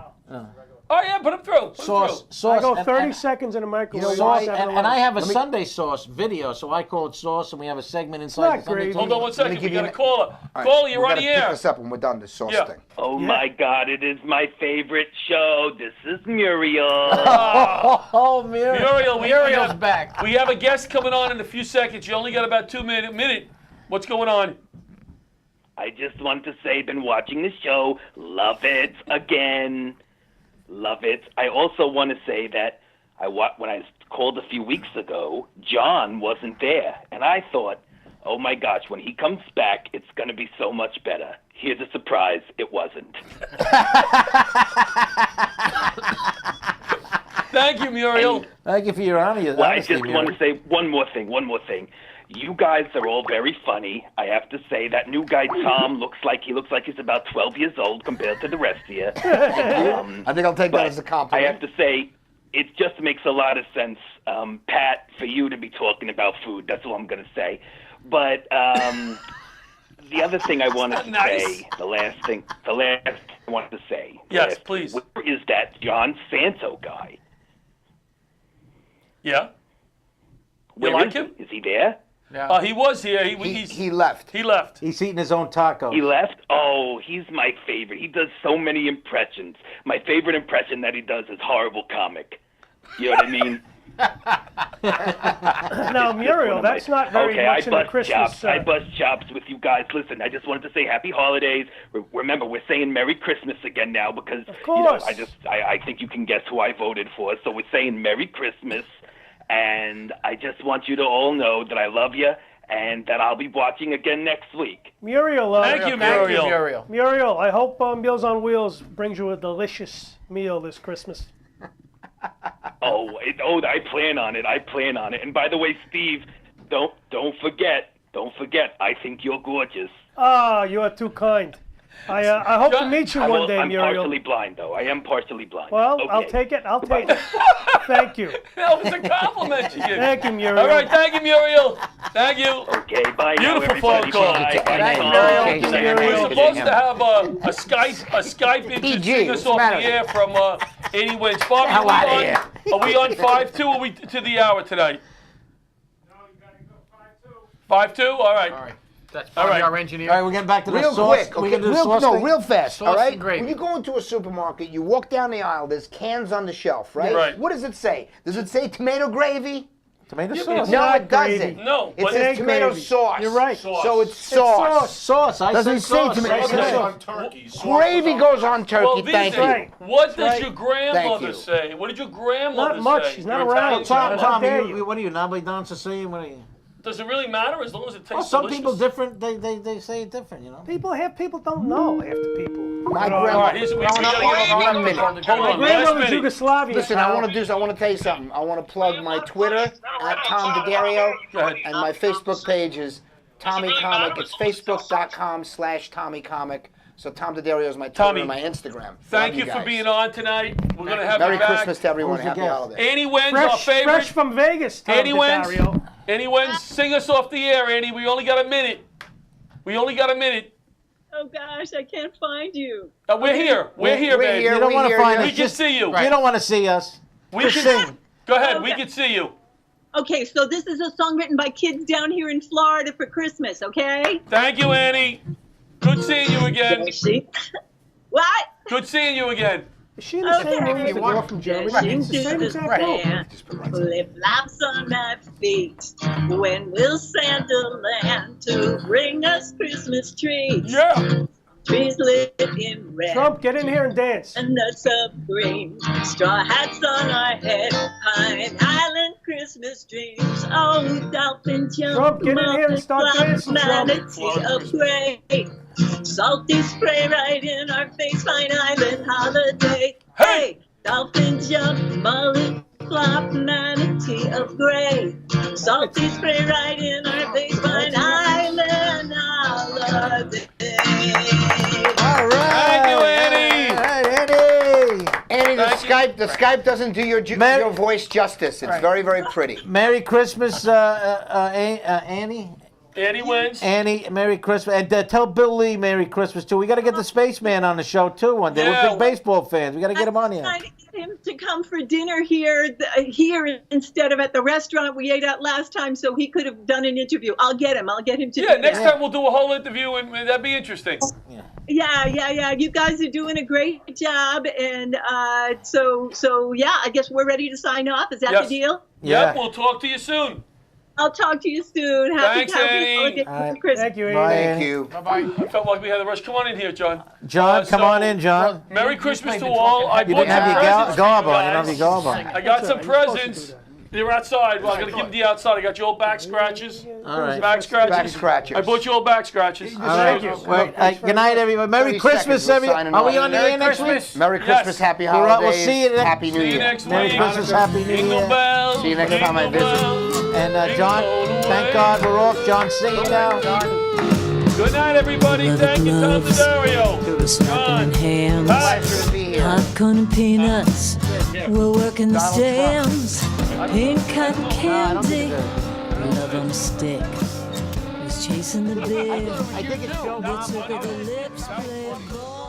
Oh, yeah, put him through. Put him Sauce, through. sauce. I go and- 30 and- seconds in the microwave. You know Sauce, why? and I have a Sunday sauce video, so I call it sauce, and we have a segment inside not the Sunday gravy. sauce. Hold on one second. We give you got a an- caller. All right, Caller, you're we're on gonna the pick air. this up when we're done, the sauce Yeah. thing. Oh my God, it is my favorite show. This is Muriel. Oh, Muriel. Muriel, Muriel's back. We have a guest coming on in a few seconds. You only got about 2 minute. What's going on? I just want to say, been watching the show. Love it again. Love it. I also want to say that when I called a few weeks ago, John wasn't there. And I thought, oh my gosh, when he comes back, it's going to be so much better. Here's a surprise. It wasn't. Thank you, Muriel. Thank you for your honor. Well, I just want to say one more thing. You guys are all very funny. I have to say that new guy Tom looks like he's about 12 years old compared to the rest of you. I think I'll take that But as a I compliment. have to say, it just makes a lot of sense, Pat, for you to be talking about food. That's all I'm going to say. But the other thing I wanted to Nice. say, the last thing I wanted to say. Yes, was, please. Where is that John Santo guy? Yeah? You Where like is him? Is he there? Yeah. He was here. He left. He left. He's eating his own tacos. He left? Oh, he's my favorite. He does so many impressions. My favorite impression that he does is horrible comic. You know what I mean? Now, Muriel, that's not very okay, much I in the bust Christmas. chops. I bust chops with you guys. Listen, I just wanted to say happy holidays. Remember, we're saying Merry Christmas again now because course. I think you can guess who I voted for. So we're saying Merry Christmas, and I just want you to all know that I love you and that I'll be watching again next week. Muriel, Thank you, Thank you, Muriel. Muriel. Muriel, I hope Meals on Wheels brings you a delicious meal this Christmas. I plan on it. And by the way, Steve, don't forget. I think you're gorgeous. Ah, you are too kind. I hope to meet you one day, I'm Muriel. partially blind, though. I am partially blind. Well, okay. I'll take it. Thank you. That was a compliment you gave. Thank you, Muriel. All right, thank you, Muriel. Thank you. Okay, bye now, Beautiful phone everybody. call. Bye. Thank you, Bye. Muriel. Thank you, Muriel. We're Muriel. supposed to have a Skype in to PG, sing us what's the off matter? the air from 80 Wins. Bobby, Hell outta here. are we on 5-2 or are we to the hour tonight? No, you got to go 5-2. 5-2? All right. All right. That's All right. our engineer. All right, we're getting back to the Real sauce. quick, We okay, can do the sauce thing? real fast, Sauce all right? and gravy. When you go into a supermarket, you walk down the aisle, there's cans on the shelf, right? Right. What does it say? Does it say tomato gravy? Tomato Yeah, but sauce. it's No, not it doesn't. gravy. No, It but says tomato gravy. sauce. You're right. So it's sauce. Sauce. I Doesn't said say sauce. tomato I said sauce. sauce. Turkey. Gravy goes on turkey. well, these Thank days, you. Right. what does right. your grandmother you. say? What did your grandmother Not much. say? She's not Your around. Italian Tom, grandmother? How dare Tommy, you. what are you, Nobly Down Sicilian? What are you? Does it really matter as long as it tastes Well, some delicious? people different. They say it different, you know. Half people don't know. Half the people. My You know, All grandma. right, we gotta get One minute. Hold on, My last grandmother's minute. Yugoslavia. Listen, pal. I want to tell you something. I want to plug my Twitter at Tom D'Addario, Go ahead. and my Facebook page is Tommy Comic. It's facebook.com/TommyComic. So Tom D'Addario is my Twitter Tommy, and my Instagram. Thank Love you for guys. being on tonight. We're gonna have Merry you back. Christmas to everyone. Who's the Happy guest? holidays. Annie Wynn's our Fresh favorite. from Vegas. Tom Annie Wynn's. D'Addario. Annie Wynn's, sing us off the air, Annie. We only got a minute. Oh gosh, I can't find you. We're here. We're here, We're baby. here. You don't want to hear find you. We us. can Just, see you. You don't want to see us. We Just can sing. Go ahead. We Okay. can see you. Okay, so this is a song written by kids down here in Florida for Christmas, okay? Thank you, Annie. Good seeing you again. What? Good seeing you again. Is she in the same Okay. room as the girl from Germany? Dashing It's the to same the exact room. brand, flip-flops on my feet. When will Santa land to bring us Christmas trees? Yeah. Trees lit in red. Trump, get in here and dance. And nuts of green, straw hats on our head, Pine Island Christmas dreams. Oh, dolphin jump, Trump, get in here and start dancing, Trump. manatee of gray, salty spray right in our face, Pine Island holiday. Hey! Dolphin jump, mullet flop, manatee of gray, salty spray right in our face, Pine Island holiday. All right. Thank you, Annie. All right, Annie. Annie, the Thank you. Skype doesn't do your your voice justice. It's very, very pretty. Merry Christmas, Annie. Annie Wynn's. Annie, Merry Christmas. And tell Bill Lee Merry Christmas, too. We got to get the Spaceman on the show, too, one day. Yeah. We're big baseball fans. We got to get him on here. I'm trying to get him to come for dinner here instead of at the restaurant we ate at last time, so he could have done an interview. I'll get him to Yeah, do next that. time we'll do a whole interview, and that'd be interesting. Yeah. You guys are doing a great job, and so yeah, I guess we're ready to sign off. Is that Yes. the deal? Yep, we'll talk to you soon. I'll talk to you soon. Thanks, Annie. Holidays All right. for Christmas. Thank you, Annie. Bye, Thank Annie. you. I felt like we had the rush. Come on in here, John. John, come so- on in, John. Merry Christmas to all. I You bought didn't have some your presents for garb you on. You don't have guys. your garb on. I got That's some all right. You're supposed to presents. do that. They're outside. Well, I'm going to give them to you outside. I got your old back scratches. All right. Back scratches. Back scratchers. I bought you old back scratches. All right. you. Wait, good night, everybody. Merry 30 Christmas, seconds, we'll everybody. sign it Are we off. on the air next week? Merry Christmas, happy All right, we'll holidays, see you happy New See you Year. next Merry week. Christmas, Happy New Jingle Year. bells. See you next time I jingle visit. bells, And John, jingle thank away. God we're off. John, see you now. Good night, everybody. Mother Thank you, Tom gloves, D'Addario. we're snapping hands, Pleasure to be here. popcorn and peanuts, we're working the stems, pink cotton candy, love on a stick, who's chasing the beer, I think it's Joe the tip of the lips, play a ball.